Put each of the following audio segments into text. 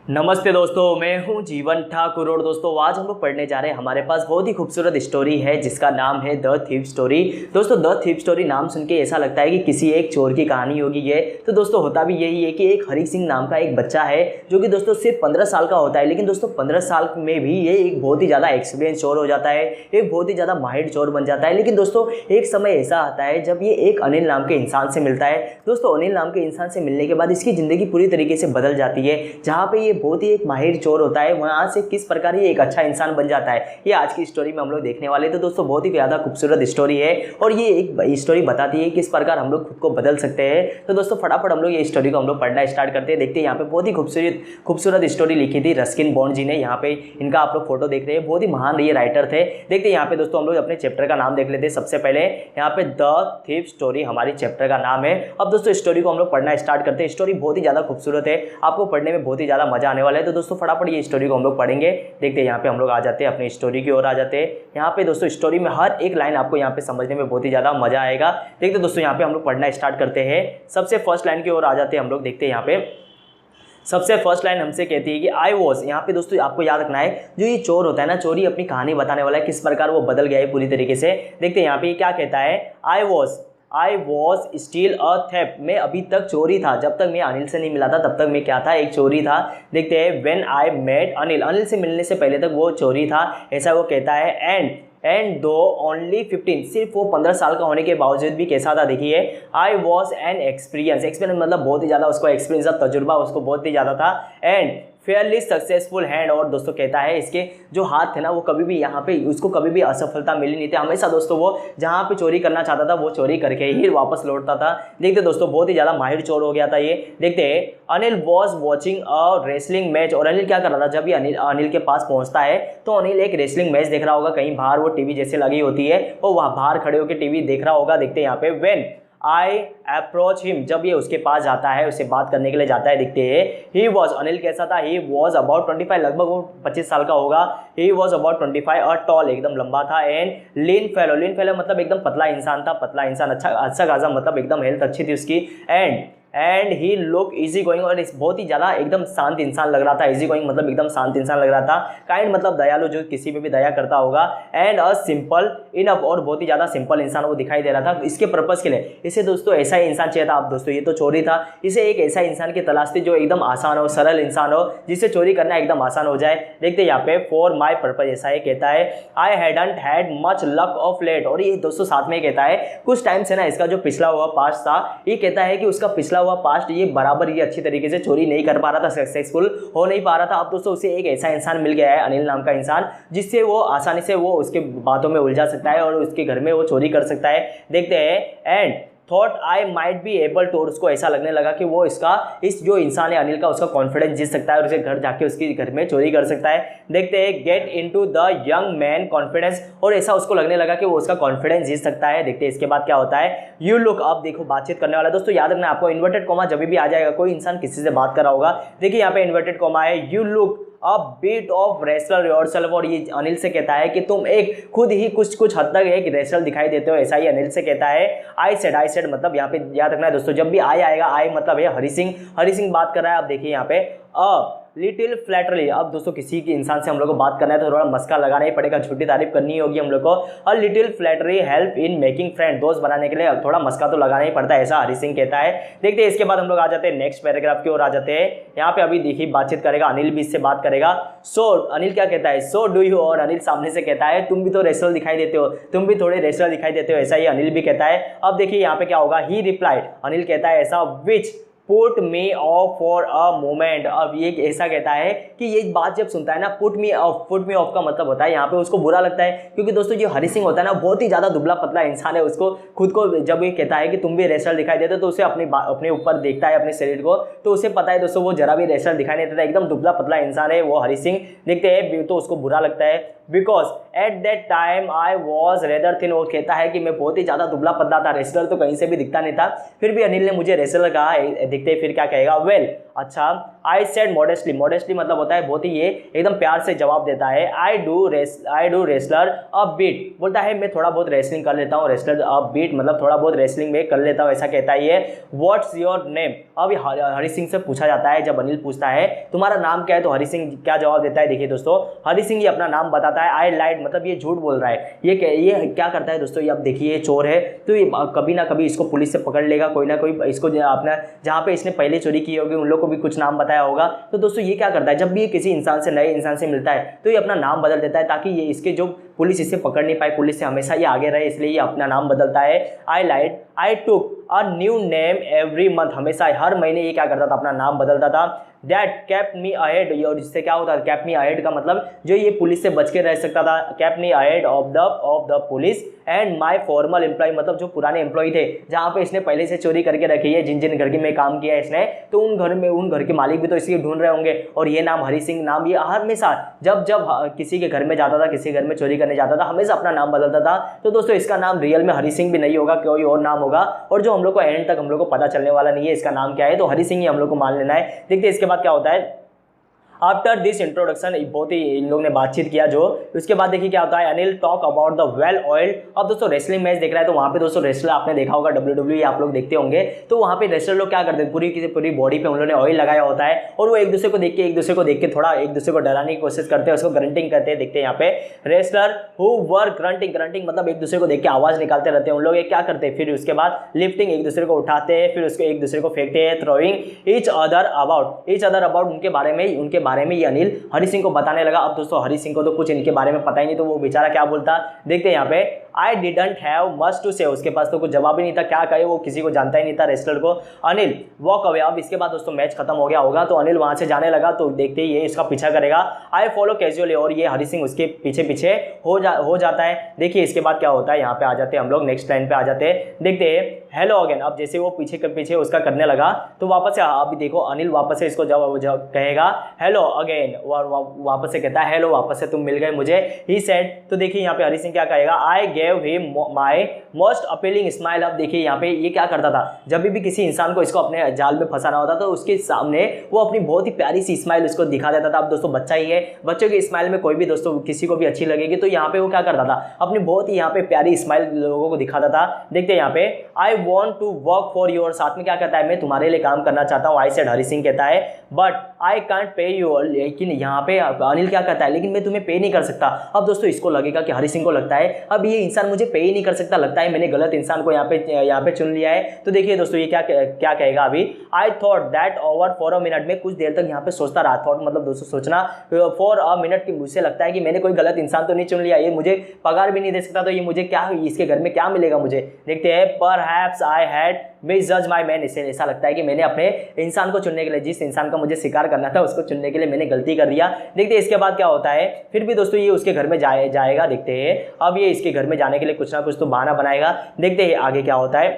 नमस्ते दोस्तों, मैं हूं जीवन ठाकुर और दोस्तों आज हम लोग पढ़ने जा रहे हैं। हमारे पास बहुत ही खूबसूरत स्टोरी है जिसका नाम है द थीफ स्टोरी। दोस्तों द थीफ स्टोरी नाम सुन के ऐसा लगता है कि किसी एक चोर की कहानी होगी ये। तो दोस्तों होता भी यही है कि एक हरी सिंह नाम का एक बच्चा है जो कि दोस्तों सिर्फ 15 साल का होता है, लेकिन दोस्तों 15 साल में भी ये एक बहुत ही ज़्यादा एक्सपीरियंस चोर हो जाता है, एक बहुत ही ज़्यादा माहिर चोर बन जाता है। लेकिन दोस्तों एक समय ऐसा आता है जब ये एक अनिल नाम के इंसान से मिलता है। दोस्तों अनिल नाम के इंसान से मिलने के बाद इसकी ज़िंदगी पूरी तरीके से बदल जाती है। जहाँ पे ये बहुत ही एक माहिर चोर होता है वहाँ से किस प्रकार ये एक अच्छा इंसान बन जाता है, ये आज की स्टोरी में हम लोग देखने वाले। तो दोस्तों बहुत ही ज़्यादा खूबसूरत स्टोरी है और ये एक स्टोरी बताती है किस प्रकार हम लोग खुद को बदल सकते हैं। तो दोस्तों फटाफट हम लोग ये स्टोरी को हम लोग पढ़ना स्टार्ट करते हैं। देखते हैं यहाँ पे बहुत ही खूबसूरत स्टोरी लिखी थी रस्किन बॉन्ड जी ने। यहाँ पे इनका आप लोग फोटो देख रहे हैं, बहुत ही महान ये राइटर थे। देखते हैं यहाँ पे दोस्तों हम लोग अपने चैप्टर का नाम देख लेते हैं। सबसे पहले यहाँ पे द थीफ स्टोरी हमारी चैप्टर का नाम है। अब दोस्तों स्टोरी को हम लोग पढ़ना स्टार्ट करते हैं। स्टोरी बहुत ही ज़्यादा खूबसूरत है, आपको पढ़ने में बहुत ही ज़्यादा मजा आने वाला है। तो दोस्तों फटाफट ये स्टोरी को हम लोग पढ़ेंगे। देखते हैं यहाँ पे हम लोग आ जाते हैं, अपनी स्टोरी की ओर आ जाते हैं। यहाँ पे दोस्तों स्टोरी में हर एक लाइन आपको यहाँ पे समझने में बहुत ही ज़्यादा मजा आएगा। देखते दोस्तों यहाँ पे हम लोग पढ़ना स्टार्ट करते हैं। सबसे फर्स्ट लाइन की ओर आ जाते हैं हम लोग। देखते हैं यहाँ पे सबसे फर्स्ट लाइन हमसे कहती है कि आई वॉज। यहाँ पे दोस्तों आपको याद रखना है जो ये चोर होता है ना, चोरी अपनी कहानी बताने वाला है, किस प्रकार वो बदल गया है पूरी तरीके से। देखते हैं यहाँ पे क्या कहता है। I was still a theft. मैं अभी तक चोरी था, जब तक मैं अनिल से नहीं मिला था तब तक मैं क्या था, एक चोरी था। देखते हैं when I met Anil. Anil से मिलने से पहले तक वो चोरी था, ऐसा वो कहता है। एंड दो ओनली 15, सिर्फ वो 15 साल का होने के बावजूद भी कैसा था देखिए। आई वॉज एन एक्सपीरियंस मतलब बहुत ही ज़्यादा उसको एक्सपीरियंस, तजुर्बा उसको बहुत ही ज़्यादा था। And Fairlie successful hand. और दोस्तों कहता है इसके जो हाथ थे ना वो कभी भी यहाँ पे उसको कभी भी असफलता मिली नहीं थी। हमेशा दोस्तों वो जहाँ पे चोरी करना चाहता था वो चोरी करके ही वापस लौटता था। देखते दोस्तों बहुत ही ज़्यादा माहिर चोर हो गया था ये। देखते Anil was watching a wrestling match. और अनिल क्या कर रहा था, जब ये अनिल के पास पहुँचता है तो अनिल एक रेसलिंग मैच देख रहा होगा कहीं बाहर, वो टीवी जैसे लगी होती है, वो वहाँ बाहर खड़े होकर टीवी देख रहा होगा। देखते यहाँ पे व्हेन आई अप्रोच हिम। जब ये उसके पास जाता है, उससे बात करने के लिए जाता है। देखते हैं ही वॉज, अनिल कैसा था, ही वॉज अबाउट 25, लगभग वो 25 साल का होगा। ही वॉज अबाउट 25 और टॉल, एकदम लंबा था। एंड लीन फेलो मतलब एकदम पतला इंसान था, पतला इंसान, अच्छा खासा मतलब एकदम हेल्थ अच्छी थी उसकी। And he look easy going, और बहुत ही ज़्यादा एकदम शांत इंसान लग रहा था। इजी गोइंग मतलब एकदम शांत इंसान लग रहा था। काइंड मतलब दयालु, जो किसी पे भी दया करता होगा। एंड अ सिंपल इनफ, और बहुत ही ज़्यादा सिंपल इंसान वो दिखाई दे रहा था इसके पर्पज़ के लिए। इसे दोस्तों ऐसा ही इंसान चाहिए था। आप दोस्तों ये तो चोरी था, इसे एक ऐसा इंसान की तलाश थी जो एकदम आसान हो, सरल इंसान हो, जिससे चोरी करना एकदम आसान हो जाए। देखते यहाँ पे फॉर माई पर्पज, ऐसा ही कहता है। I hadn't had much luck of late. और ये दोस्तों साथ में कहता है कुछ टाइम से ना इसका जो पिछला हुआ पास्ट था, ये कहता है कि उसका पिछला हुआ पास्ट ये बराबर ये अच्छी तरीके से चोरी नहीं कर पा रहा था, सक्सेसफुल हो नहीं पा रहा था। अब दोस्तों उसे एक ऐसा इंसान मिल गया है, अनिल नाम का इंसान, जिससे वो आसानी से वो उसके बातों में उलझा सकता है और उसके घर में वो चोरी कर सकता है। देखते हैं and thought I might be able to, और उसको ऐसा लगने लगा कि वो इस जो इंसान है अनिल का, उसका कॉन्फिडेंस जीत सकता है और उसे घर जाके उसके घर में चोरी कर सकता है। देखते हैं get into the young man confidence, और ऐसा उसको लगने लगा कि वो उसका कॉन्फिडेंस जीत सकता है। देखते हैं इसके बाद क्या होता है। यू लुक, अब देखो बातचीत करने वाला दोस्तों याद रखना आपको, इन्वर्टेड कॉमा जब भी आ जाएगा, कोई इंसान किसी से बात कर रहा होगा, देखिए यहाँ पे इन्वर्टेड कॉमा है। You look a bit of wrestler yourself, और ये अनिल से कहता है कि तुम एक खुद ही कुछ हद तक एक रेसलर दिखाई देते हो, ऐसा ही अनिल से कहता है। आई सेड मतलब यहाँ पे याद रखना है दोस्तों, जब भी आई आएगा, आई मतलब है हरी सिंह बात कर रहा है। अब देखिए यहाँ पे अ लिटिल फ्लैटरली, अब दोस्तों किसी के इंसान से हम लोग को बात करना है तो थोड़ा मस्का लगाना ही पड़ेगा, झूठी तारीफ करनी होगी हम लोग को। A little flattery help in making friend, दोस्त बनाने के लिए थोड़ा मस्का तो लगाना ही पड़ता है, ऐसा हरी सिंह कहता है। देखते हैं इसके बाद हम लोग आ जाते हैं नेक्स्ट पैराग्राफ की ओर आ जाते हैं। यहाँ पे अभी देखिए बातचीत करेगा अनिल भी, इससे बात करेगा। सो अनिल क्या कहता है, सो डू यू, और अनिल सामने से कहता है तुम भी तो रेसलर दिखाई देते हो, तुम भी थोड़े रेसलर दिखाई देते हो, ऐसा ही अनिल भी कहता है। अब देखिए यहाँ पे क्या होगा। ही रिप्लाइड, अनिल कहता है ऐसा, which put me of for a moment. अब ये ऐसा कहता है कि ये बात जब सुनता है ना, पुट मी ऑफ का मतलब होता है यहाँ पे उसको बुरा लगता है, क्योंकि दोस्तों जो हरी सिंह होता है ना बहुत ही ज़्यादा दुबला पतला इंसान है। उसको खुद को जब ये कहता है कि तुम भी रेसलर दिखाई देते हो तो उसे अपने ऊपर देखता है अपने शरीर को, तो उसे पता है दोस्तों वो जरा भी रेसलर दिखाई नहीं देता, एकदम दुबला पतला इंसान है वो हरी सिंह। देखते हैं तो उसको बुरा लगता है। Because at that time I was rather thin, और कहता है कि मैं बहुत ही ज़्यादा दुबला पतला था, रेसलर तो कहीं से भी दिखता नहीं था, फिर भी अनिल ने मुझे रेसलर कहा। देखते हैं फिर क्या कहेगा। वेल अच्छा। आई सेड मॉडेस्टली, मॉडेस्टली मतलब होता है बहुत ही ये एकदम प्यार से जवाब देता है। I do wrestler a beat, बोलता है मैं थोड़ा बहुत रेसलिंग कर लेता हूँ, रेसलर अ बीट मतलब थोड़ा बहुत रेसलिंग में कर लेता हूँ, ऐसा कहता है ये। व्हाट्स योर नेम, अब हरी सिंह से पूछा जाता है, जब अनिल पूछता है तुम्हारा नाम क्या है तो हरी सिंह क्या जवाब देता है, देखिए दोस्तों हरी सिंह ये अपना नाम बताता है। आई लाइड मतलब ये झूठ बोल रहा है। ये क्या करता है दोस्तों, ये अब देखिए ये चोर है तो ये कभी ना कभी इसको पुलिस से पकड़ लेगा, कोई ना कोई इसको अपना जहाँ पे इसने पहले चोरी की होगी उन लोग को भी कुछ नाम बताया होगा। तो दोस्तों ये क्या करता है, जब भी ये किसी इंसान से नए इंसान से मिलता है तो ये अपना नाम बदल देता है ताकि ये इसके जो पुलिस इसे पकड़ नहीं पाए, पुलिस से हमेशा ये आगे रहे, इसलिए ये अपना नाम बदलता है। I took a new name every month, हमेशा हर महीने ये क्या करता था अपना नाम बदलता था। दैट केप्ट मी अहेड, और इससे क्या होता है केप्ट मी अहेड का मतलब जो ये पुलिस से बच के रह सकता था, kept me ahead of the police and my formal employ मतलब जो पुराने एम्प्लॉय थे जहाँ पे इसने पहले से चोरी करके रखी है, जिन जिन घर के में काम किया है इसने, तो उन घर के मालिक भी तो इसलिए ढूंढ रहे होंगे। और ये नाम हरी सिंह नाम ये हमेशा जब किसी के घर में जाता था, किसी घर में चोरी करने जाता था, हमेशा अपना नाम बदलता था। तो दोस्तों इसका नाम रियल में हरी सिंह भी नहीं होगा, कोई और नाम होगा, और जो हम लोग को एंड तक हम लोग को पता चलने वाला नहीं है इसका नाम क्या है, तो हरी सिंह ही हम लोग को मान लेना है। देखते हैं इसके बाद क्या होता है। आफ्टर दिस इंट्रोडक्शन बहुत ही इन लोग ने बातचीत किया जो, उसके बाद देखिए क्या होता है। Anil talk about the well oil, अब दोस्तों रेसलिंग मैच देख रहा है तो वहाँ पे दोस्तों रेसलर आपने देखा होगा WWE आप लोग देखते होंगे, तो वहाँ पे रेसलर लोग क्या करते हैं पूरी बॉडी पे उन लोगों ने ऑयल लगाया होता है और वो एक दूसरे को देख के थोड़ा एक दूसरे को डराने की कोशिश करते हैं, उसको ग्रंटिंग करते हैं। देखते हैं यहाँ पे रेसलर हु वर ग्रंटिंग मतलब एक दूसरे को देख के आवाज निकालते रहते हैं उन लोग। क्या करते हैं फिर उसके बाद लिफ्टिंग, एक दूसरे को उठाते हैं, फिर उसको एक दूसरे को फेंकते हैं। थ्रोइंग ईच अदर अबाउट उनके बारे में ये अनिल हरी सिंह को बताने लगा। अब दोस्तों हरी सिंह को तो कुछ इनके बारे में पता ही नहीं, तो वो बेचारा क्या बोलता देखते हैं यहाँ पे। I didn't have much to say, उसके पास तो कुछ जवाब ही नहीं था, क्या कहे, वो किसी को जानता ही नहीं था रेसलर को। अनिल वॉक अवे, अब इसके बाद दोस्तों मैच खत्म हो गया होगा तो अनिल वहां से जाने लगा, तो देखते ही ये इसका पीछा करेगा। आई फॉलो कैजुअली, और ये हरी सिंह उसके पीछे हो जाता है। देखिए इसके बाद क्या होता है, यहाँ पे आ जाते हैं हम लोग, नेक्स्ट लाइन पे आ जाते हैं। देखते हैं हेलो अगेन, अब जैसे वो पीछे उसका करने लगा तो वापस से अभी देखो अनिल वापस से इसको जब कहेगा हेलो अगेन, वापस से कहता है हेलो, वापस से तुम मिल गए मुझे, ही सेड। तो देखिए यहाँ पे हरी सिंह क्या कहेगा, I gave him my most appealing smile. अब देखिए यहाँ पे ये क्या करता था, जब भी किसी इंसान को इसको अपने जाल में फंसाना होता तो उसके सामने वो अपनी बहुत ही प्यारी सी स्माइल उसको दिखा देता था। अब दोस्तों बच्चा ही है, बच्चों की स्माइल में कोई भी दोस्तों किसी को भी अच्छी लगेगी, तो यहाँ पे वो क्या करता था अपनी बहुत ही यहाँ पे प्यारी स्माइल लोगों को दिखाता था। देखते हैं यहाँ पे I want to work for your, साथ में क्या कहता है मैं तुम्हारे लिए काम करना चाहता हूँ, आई सेड हरी सिंह कहता है, but I can't pay you, लेकिन यहाँ पे अनिल क्या कहता है लेकिन मैं तुम्हें पे नहीं कर सकता। अब दोस्तों इसको लगेगा कि हरी सिंह को लगता है अब ये इंसान मुझे पे ही नहीं कर सकता, लगता है मैंने गलत इंसान को यहाँ पे चुन लिया है। तो देखिए दोस्तों ये क्या कहेगा अभी, I thought that over for a minute, मैं कुछ देर तक यहाँ पे सोचता रहा, थॉट मतलब दोस्तों सोचना, फॉर अ मिनट की मुझसे लगता है कि मैंने कोई गलत इंसान तो नहीं चुन लिया, ये मुझे पगार भी नहीं दे सकता तो ये मुझे क्या इसके घर में क्या मिलेगा मुझे। देखते हैं परहैप्स आई हैड मिसजज माय मैन, इसे ऐसा लगता है कि मैंने अपने इंसान को चुनने के लिए, जिस इंसान का मुझे शिकार करना था उसको चुनने के लिए मैंने गलती कर दिया। देखते हैं इसके बाद क्या होता है। फिर भी दोस्तों ये उसके घर में जाएगा, देखते हैं अब ये इसके घर में जाने के लिए कुछ ना कुछ तो बहाना बनाएगा। देखते हैं आगे क्या होता है।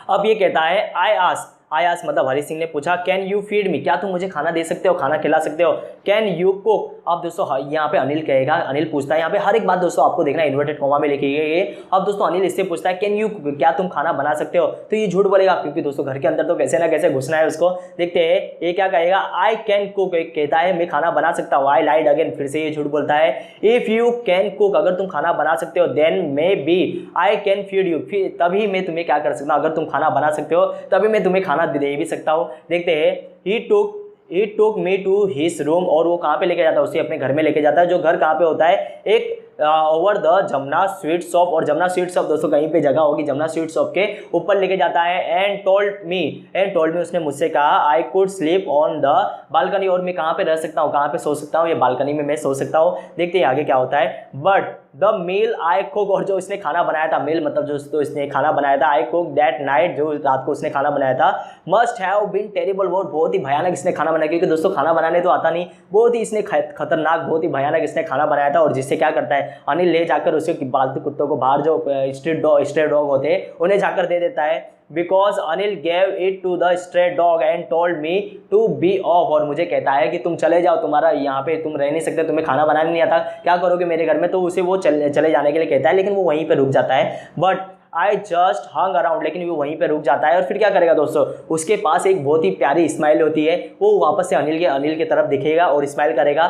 अब ये कहता है आई आस्क मतलब हरी सिंह ने पूछा कैन यू फीड मी, क्या तुम मुझे खाना दे सकते हो, खाना खिला सकते हो। कैन यू कुक, अब दोस्तों यहाँ पे अनिल कहेगा, अनिल पूछता है, यहाँ पे हर एक बात दोस्तों आपको देखना इन्वर्टेड कॉमा में लिखी गई है। अब दोस्तों अनिल इससे पूछता है कैन यू, क्या तुम खाना बना सकते हो, तो ये झूठ बोलेगा क्योंकि दोस्तों घर के अंदर तो कैसे ना कैसे घुसना है उसको। देखते हैं ये क्या कहेगा, आई कैन कुक, कहता है मैं खाना बना सकता हूँ। आई लाइड अगेन, फिर से ये झूठ बोलता है। इफ यू कैन कुक, अगर तुम खाना बना सकते हो, then maybe I can feed you, फिर तभी मैं तुम्हें क्या कर सकता हूँ, अगर तुम खाना बना सकते हो तभी मैं तुम्हें खाना दे भी सकता हूँ। देखते हैं he took me to his room, और वो कहाँ पे लेके जाता है, उसे अपने घर में लेके जाता है, जो घर कहाँ पे होता है एक over the Jamuna sweet shop, और जमुना स्वीट शॉप दोस्तों कहीं पे जगह होगी, जमुना स्वीट शॉप के ऊपर लेके जाता है। एंड टोल्ड मी उसने मुझसे कहा I could sleep on the balcony, और मैं कहाँ पे रह सकता हूँ, कहाँ पे सो सकता हूँ, ये बालकनी में मैं सो सकता हूँ। देखते हैं आगे क्या होता है। But the meal I cook, और जो इसने खाना बनाया था, मील मतलब जो इसने खाना बनाया था, आई कुक दैट नाइट, जो रात को उसने खाना बनाया था, मस्ट हैव बीन टेरिबल, बहुत ही भयानक इसने खाना बनाया, क्योंकि दोस्तों खाना बनाने तो आता नहीं, बहुत ही इसने खतरनाक, बहुत ही भयानक इसने खाना बनाया था। और जिससे क्या करता है अनिल ले जाकर उसे पालतू कुत्तों को बाहर जो स्ट्रे डॉग होते हैं उन्हें जाकर दे देता है। Because Anil gave it to the stray dog and told me to be off, और मुझे कहता है कि तुम चले जाओ, तुम्हारा यहाँ पे तुम रह नहीं सकते, तुम्हें खाना बनाने नहीं आता, क्या करोगे मेरे घर में, तो उसे वो चले जाने के लिए कहता है, लेकिन वो वहीं पे रुक जाता है। But I just hung around, लेकिन वो वहीं पे रुक जाता है और फिर क्या करेगा दोस्तों, उसके पास एक बहुत ही प्यारी स्माइल होती है, वो वापस से अनिल के तरफ दिखेगा और स्माइल करेगा,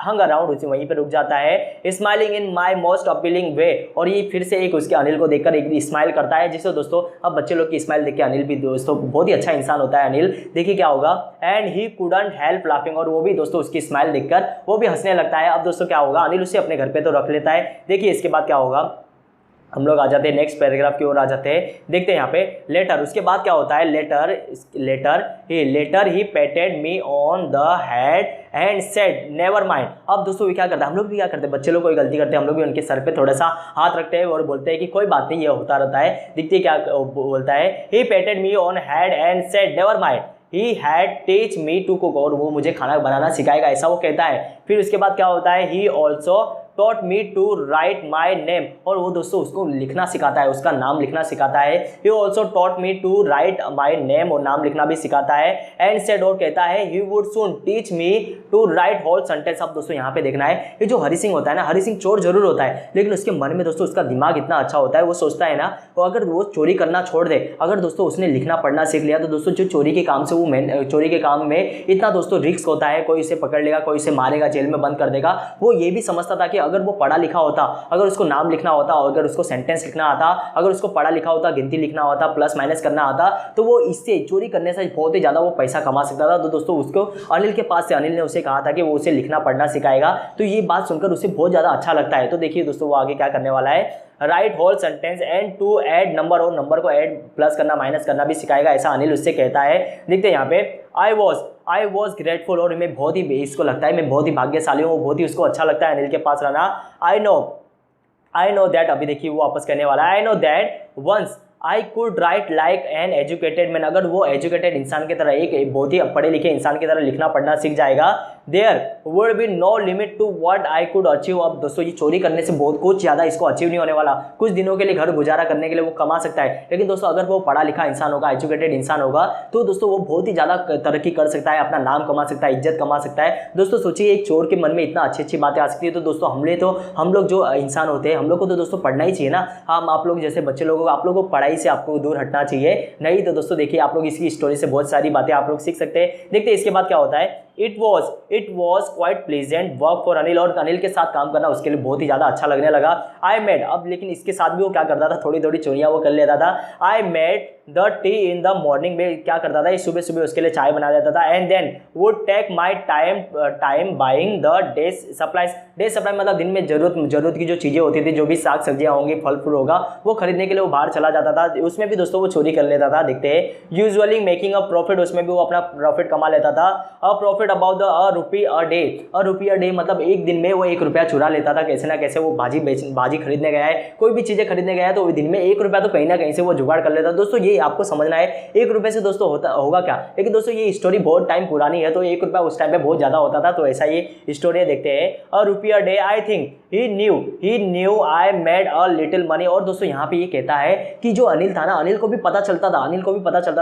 हंग अराउंड, उसे वहीं पे रुक जाता है, smiling in my most appealing way, और ये फिर से एक उसके अनिल को देखकर एक स्माइल करता है, जिससे दोस्तों अब बच्चे लोग की स्माइल देख के अनिल भी दोस्तों बहुत ही अच्छा इंसान होता है अनिल, देखिए क्या होगा, and he couldn't help laughing, और वो भी दोस्तों उसकी स्माइल देखकर वो भी हंसने लगता है। अब दोस्तों क्या होगा, अनिल उसे अपने घर पे तो रख लेता है। देखिए इसके बाद क्या होगा, हम लोग आ जाते हैं नेक्स्ट पैराग्राफ की ओर आ जाते हैं, देखते हैं यहाँ पे लेटर, उसके बाद क्या होता है, later he patted me on the head and said never mind. अब दोस्तों ये क्या करते हैं, हम लोग भी क्या करते हैं, बच्चे लोग कोई गलती करते हैं, हम लोग भी उनके सर पे थोड़ा सा हाथ रखते हैं और बोलते हैं कि कोई बात नहीं, ये होता रहता है। देखते क्या बोलता है, he patted me on head and said never mind, he had teach me to cook, और वो मुझे खाना बनाना सिखाएगा, ऐसा वो कहता है। फिर उसके बाद क्या होता है, he also taught me to write my name, और वो दोस्तों उसको लिखना सिखाता है, उसका नाम लिखना सिखाता है। he also taught me to write my name, और नाम लिखना भी सिखाता है। and said, और कहता है he would soon teach me to write whole sentence। अब दोस्तों यहाँ पे देखना है, ये जो हरी सिंह होता है ना, हरी सिंह चोर जरूर होता है, लेकिन उसके मन में दोस्तों उसका दिमाग इतना अच्छा होता है, वो सोचता है ना, तो अगर वो चोरी करना छोड़ दे, अगर दोस्तों उसने लिखना पढ़ना सीख लिया, तो दोस्तों जो चोरी के काम से वो चोरी के काम में इतना दोस्तों रिस्क होता है, कोई इसे पकड़ लेगा, कोई इसे मारेगा, जेल में बंद कर देगा, वो ये भी समझता था कि अगर वो पढ़ा लिखा होता, अगर उसको नाम लिखना होता, अगर उसको सेंटेंस लिखना आता, अगर उसको पढ़ा लिखा होता, गिनती लिखना होता, प्लस माइनस करना आता, तो वो इससे चोरी करने से बहुत ही ज़्यादा वो पैसा कमा सकता था। तो दोस्तों उसको अनिल के पास से अनिल ने उसे कहा था कि वो उसे लिखना पढ़ना सिखाएगा, तो ये बात सुनकर उसे बहुत ज़्यादा अच्छा लगता है। तो देखिए दोस्तों वो आगे क्या करने वाला है, write whole sentence and to add number, और नंबर को ऐड प्लस करना माइनस करना भी सिखाएगा, ऐसा अनिल उससे कहता है। देखते हैं यहाँ पे, आई वॉज ग्रेटफुल, और मैं बहुत ही, इसको लगता है मैं बहुत ही भाग्यशाली हूँ, बहुत ही उसको अच्छा लगता है अनिल के पास रहना। आई नो दैट, अभी देखिए वो वापस कहने वाला है, I know that once I could write like an educated man, अगर वो एजुकेटेड इंसान की तरह, एक बहुत ही पढ़े लिखे इंसान की तरह लिखना पढ़ना सीख जाएगा, there would be no limit to what I could achieve. अब दोस्तों ये चोरी करने से बहुत कुछ ज़्यादा इसको अचीव नहीं होने वाला, कुछ दिनों के लिए घर गुजारा करने के लिए वो कमा सकता है, लेकिन दोस्तों अगर वो पढ़ा लिखा इंसान होगा, एजुकेटेड इंसान होगा, तो दोस्तों वो बहुत ही ज़्यादा तरक्की कर सकता है, अपना नाम कमा सकता है, इज्जत कमा सकता है। दोस्तों सोचिए एक चोर के मन में इतना अच्छी अच्छी बातें आ सकती है, तो दोस्तों हम लोग जो इंसान होते हैं, हम लोग को तो दोस्तों पढ़ना ही चाहिए ना, हम आप लोग जैसे बच्चे लोगों को, आप लोगों को पढ़ाई से आपको दूर हटना चाहिए, नहीं तो दोस्तों देखिए आप लोग इसकी स्टोरी से बहुत सारी बातें आप लोग सीख सकते हैं। देखते हैं इसके बाद क्या होता है, it was quite pleasant work for Anil, और अनिल के साथ काम करना उसके लिए बहुत ही ज़्यादा अच्छा लगने लगा। आई मेड, अब लेकिन इसके साथ भी वो क्या करता था, थोड़ी थोड़ी चोरियाँ वो कर लेता था। I made the T in the morning, में क्या करता था, सुबह सुबह उसके लिए चाय बना देता था। And then would take my time buying the day supply, मतलब दिन में जरूरत की जो चीज़ें होती थी, जो भी साग सब्जियाँ होंगी, फल फूल होगा, वो खरीदने के लिए वो बाहर चला जाता था, उसमें भी दोस्तों वो चोरी कर लेता था। देखते हैं यूजुअली मेकिंग अ प्रॉफिट, उसमें भी वो अपना प्रॉफिट कमा लेता था। A profit about the ₹1 a day, मतलब एक दिन में वो ₹1 चुरा लेता था, कैसे ना कैसे वो भाजी खरीदने गया है, कोई भी चीज़ें खरीदने गया है, तो दिन में ₹1 तो कहीं ना कहीं से वो जुगाड़ कर लेता। दोस्तों ये आपको समझना है, ₹1 से दोस्तों होगा क्या, लेकिन दोस्तों ये स्टोरी बहुत टाइम पुरानी है, तो ₹1 उस टाइम पे बहुत ज़्यादा होता था, तो ऐसा ये स्टोरी देखते हैं। ₹1 a day, I think he new I made a little money, और दोस्तों यहाँ पे ये कहता है कि जो अनिल था ना, अनिल को भी पता चलता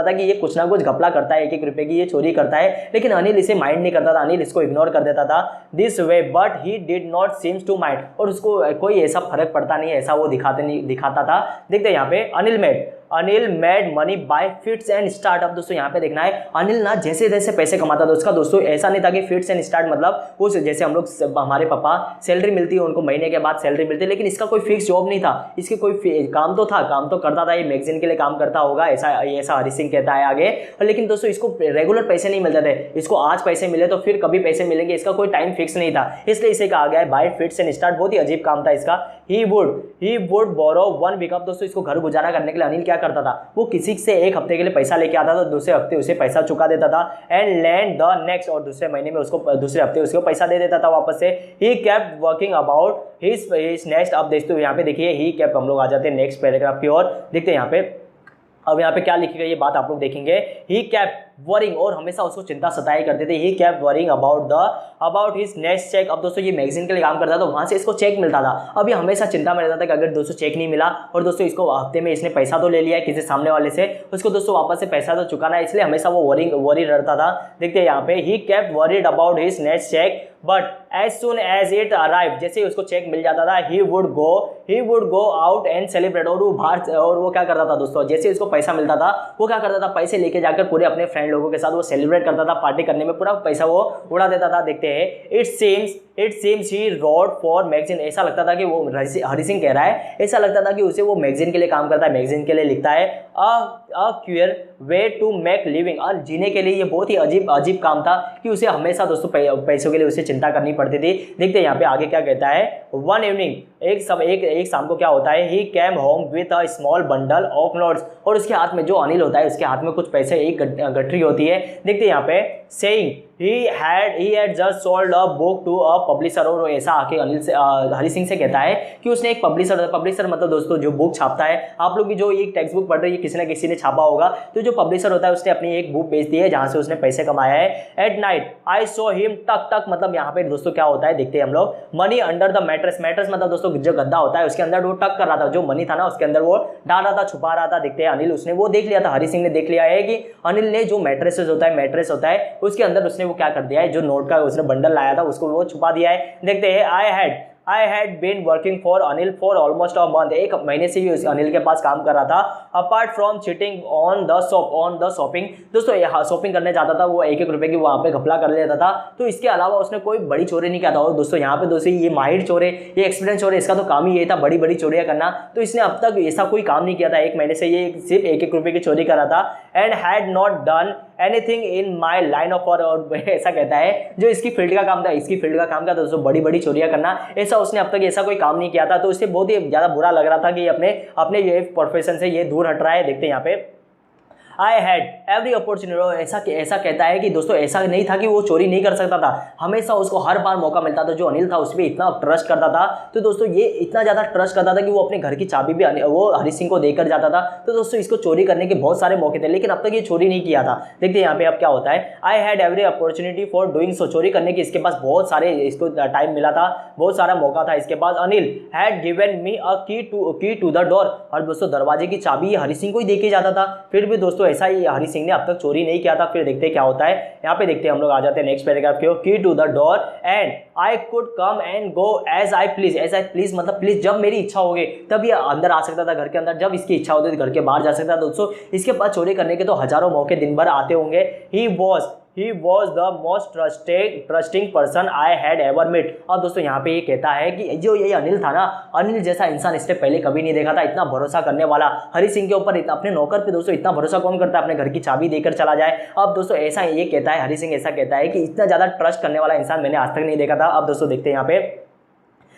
था कि ये कुछ ना कुछ घपला करता है, ₹1 की ये चोरी करता है, लेकिन अनिल इसे माइंड नहीं करता था, अनिल इसको इग्नोर कर देता था। This way but he did not seems to mind, और उसको कोई ऐसा फर्क पड़ता नहीं, ऐसा वो दिखाता था। देखते हैं यहाँ पे, Anil made money by fits and start. अब दोस्तों यहाँ पे देखना है, अनिल ना जैसे जैसे पैसे कमाता था, उसका दोस्तों ऐसा नहीं था कि फिट्स एंड स्टार्ट मतलब वो जैसे हम लोग, हमारे पापा सैलरी मिलती है, उनको महीने के बाद सैलरी मिलती है, लेकिन इसका कोई फिक्स जॉब नहीं था, इसके कोई काम तो था, काम तो करता था, ये मैगजीन के लिए काम करता होगा, ऐसा हरी सिंह कहता है आगे। लेकिन दोस्तों इसको रेगुलर पैसे नहीं मिलते थे, इसको आज पैसे मिले तो फिर कभी पैसे मिलेंगे, इसका कोई टाइम फिक्स नहीं था, इसलिए इसे कहा गया है बाय फिट्स एंड स्टार्ट। बहुत ही अजीब काम था इसका। He would borrow 1 week. अब दोस्तों इसको घर गुजारा करने के लिए अनिल क्या करता था, वो किसी से एक हफ्ते के लिए पैसा लेके आता था, दूसरे हफ्ते उसे पैसा चुका देता था, एंड लैंड द नेक्स्ट, और दूसरे महीने में उसको, दूसरे हफ्ते उसको पैसा दे देता था वापस से। He kept working about his next. अब दोस्तों यहाँ पे देखिए ही केप्ट, हम लोग आ जाते हैं नेक्स्ट पैराग्राफ की ओर, देखते हैं यहाँ पे। अब यहाँ पे क्या लिखी गई ये बात आप लोग देखेंगे। ही केप्ट वरिंग, और हमेशा उसको चिंता सताया करते थे। He kept worrying about his next check. अब दोस्तों ये मैगजीन के लिए काम करता था, तो वहाँ से इसको चेक मिलता था। अब ये हमेशा चिंता में रहता था कि अगर दोस्तों चेक नहीं मिला और दोस्तों इसको हफ्ते में इसने पैसा तो ले लिया है किसी सामने वाले से, उसको दोस्तों वापस से पैसा तो चुकाना है, इसलिए हमेशा वो वरी रहता था। देखते हैं यहाँ पे, he kept worried about his next check but as soon as it arrive, जैसे ही उसको चेक मिल जाता था he would go out and celebrate, और वो क्या करता था दोस्तों, जैसे ही उसको पैसा मिलता था वो क्या करता था, पैसे लेके जाकर पूरे अपने फ्रेंड लोगों के साथ वो सेलिब्रेट करता था, पार्टी करने में पूरा पैसा वो उड़ा देता था। देखते हैं, it seems he road for magazine, ऐसा लगता था कि वो हरी सिंह कह रहा है, ऐसा लगता था कि उसे वो मैगजीन के लिए काम करता है, मैगजीन के लिए लिखता है। A cure way to make living, और जीने के लिए ये बहुत ही अजीब काम था कि उसे हमेशा दोस्तों पैसों के लिए उसे चिंता करनी पड़ती थी। देखते हैं यहाँ पे आगे क्या कहता है। वन इवनिंग, एक शाम को क्या होता है, he came home with a small bundle of notes, और उसके हाथ में, जो अनिल होता है उसके हाथ में कुछ पैसे, एक गठरी होती है। देखते हैं यहाँ पे, saying he had just sold a book to a publisher, और ऐसा आके अनिल से हरी सिंह से कहता है कि उसने एक पब्लिशर मतलब दोस्तों जो बुक छापता है, आप लोग भी जो एक टेक्स्ट बुक पढ़ रहे हैं किसी न किसी ने छापा होगा, तो जो पब्लिशर होता है उसने अपनी एक बुक बेच दी है जहां से उसने पैसे कमाया है। At night I saw him टक, मतलब यहाँ पे दोस्तों क्या होता है, देखते हैं हम लोग, मनी अंडर द मैट्रेस मतलब दोस्तों जो गद्दा होता है उसके अंदर वो टक कर रहा था, जो मनी था ना उसके अंदर वो डाल रहा था, छुपा रहा था। देखते हैं अनिल, उसने वो देख लिया था, हरी सिंह ने देख लिया है कि अनिल ने जो मैट्रेस होता है उसके अंदर उसने वो क्या कर दिया है, जो नोट का उसने बंडल लाया था उसको वो छुपा दिया है। देखते हैं, I had been working for Anil for almost a month, एक महीने से भी अनिल के पास काम कर रहा था। Apart from cheating on the shopping, दोस्तों शॉपिंग करने जाता था वो, 1-1 रुपए की वहाँ पे घपला कर लेता था, तो इसके अलावा उसने कोई बड़ी चोरी नहीं किया था। और दोस्तों यहाँ पे दोस्तों ये माहिर चोर है, ये एक्सपीरियंस चोर है, इसका तो काम ही ये था बड़ी चोरियां करना, तो इसने अब तक ऐसा कोई काम नहीं किया था, 1 महीने से ये सिर्फ 1-1 रुपए की चोरी कर रहा था। And had not done anything in my line of work, और ऐसा कहता है जो इसकी फील्ड का काम था, दोस्तों बड़ी चोरियां करना, ऐसा उसने अब तक ऐसा कोई काम नहीं किया था, तो उससे बहुत ही ज्यादा बुरा लग रहा था कि अपने ये प्रोफेशन से ये दूर हट रहा है। देखते हैं यहाँ पे, आई हैड एवरी अपॉर्चुनिटी, ऐसा कहता है कि दोस्तों ऐसा नहीं था कि वो चोरी नहीं कर सकता था, हमेशा उसको हर बार मौका मिलता था। जो अनिल था उस पर इतना ट्रस्ट करता था, तो दोस्तों ये इतना ज़्यादा ट्रस्ट करता था कि वो अपने घर की चाबी भी वो हरी सिंह को देकर जाता था। तो दोस्तों इसको चोरी करने के बहुत सारे मौके थे, लेकिन अब तक ये चोरी नहीं किया था। देखते हैं यहाँ पे अब क्या होता है। I had every opportunity for doing so, चोरी करने की इसके पास बहुत सारे इसको टाइम मिला था, बहुत सारा मौका था इसके पास। अनिल हैड गिवन मी अ की टू द डोर, और दोस्तों दरवाजे की चाबी हरी सिंह को ही देके जाता था, फिर भी दोस्तों ऐसा ही हरी सिंह ने अब तक चोरी नहीं किया था। फिर देखते हैं क्या होता है यहाँ पे, देखते हैं हम लोग, आ जाते हैं नेक्स्ट पैराग्राफ के, key to the door and I could come and go as I please मतलब प्लीज, जब मेरी इच्छा होगी तब ये अंदर आ सकता था घर के अंदर, जब इसकी इच्छा होती थी घर के बाहर जा सकता था। दोस्तों इसके पास चोरी करने के तो हजारों मौके दिन भर आते होंगे। He was the most trusting person I had ever met. और दोस्तों यहाँ पे ये कहता है कि जो ये अनिल था ना, अनिल जैसा इंसान इसने पहले कभी नहीं देखा था, इतना भरोसा करने वाला हरी सिंह के ऊपर, अपने नौकर पे दोस्तों इतना भरोसा कौन करता है, अपने घर की चाबी देकर चला जाए। अब दोस्तों ऐसा ये कहता है, हरी सिंह ऐसा कहता है कि इतना ज़्यादा ट्रस्ट करने वाला इंसान मैंने आज तक नहीं देखा था। अब दोस्तों देखते हैं यहाँ पे,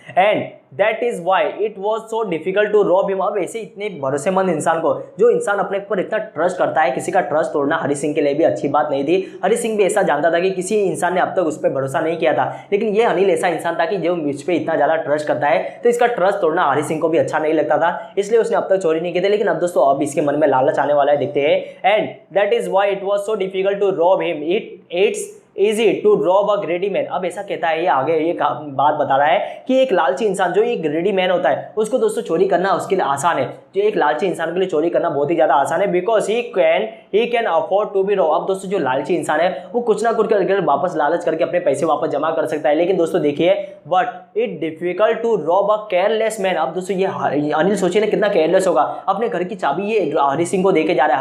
and that is why it was so difficult to rob him. अब ऐसे इतने भरोसेमंद इंसान को, जो इंसान अपने ऊपर इतना ट्रस्ट करता है, किसी का ट्रस्ट तोड़ना हरी सिंह के लिए भी अच्छी बात नहीं थी। हरी सिंह भी ऐसा जानता था कि किसी इंसान ने अब तक उस पर भरोसा नहीं किया था, लेकिन ये अनिल ऐसा इंसान था कि जो मुझ पर इतना ज़्यादा ट्रस्ट करता है, तो इसका ट्रस्ट तोड़ना हरी सिंह को भी अच्छा नहीं लगता था, इसलिए उसने अब तक चोरी नहीं की थी। लेकिन अब दोस्तों अब इसके मन में लालच आने वाला है, देखते हैं। And that is why it was so difficult to rob him, it's easy to rob a greedy man. अब ऐसा कहता है, ये आगे ये बात बता रहा है कि एक लालची इंसान, जो एक ग्रेडी मैन होता है, उसको दोस्तों चोरी करना उसके लिए आसान है। जो एक लालची इंसान के लिए चोरी करना बहुत ही ज्यादा आसान है, because he can afford to be rob. अब दोस्तों जो लालची इंसान है वो कुछ ना कुछ करके वापस लालच करके अपने पैसे वापस जमा कर सकता है। लेकिन दोस्तों देखिए, but it difficult to rob a careless man. अब दोस्तों ये अनिल सोचिए ना कितना केयरलेस होगा, अपने घर की चाबी ये हरी सिंह को देके जा रहा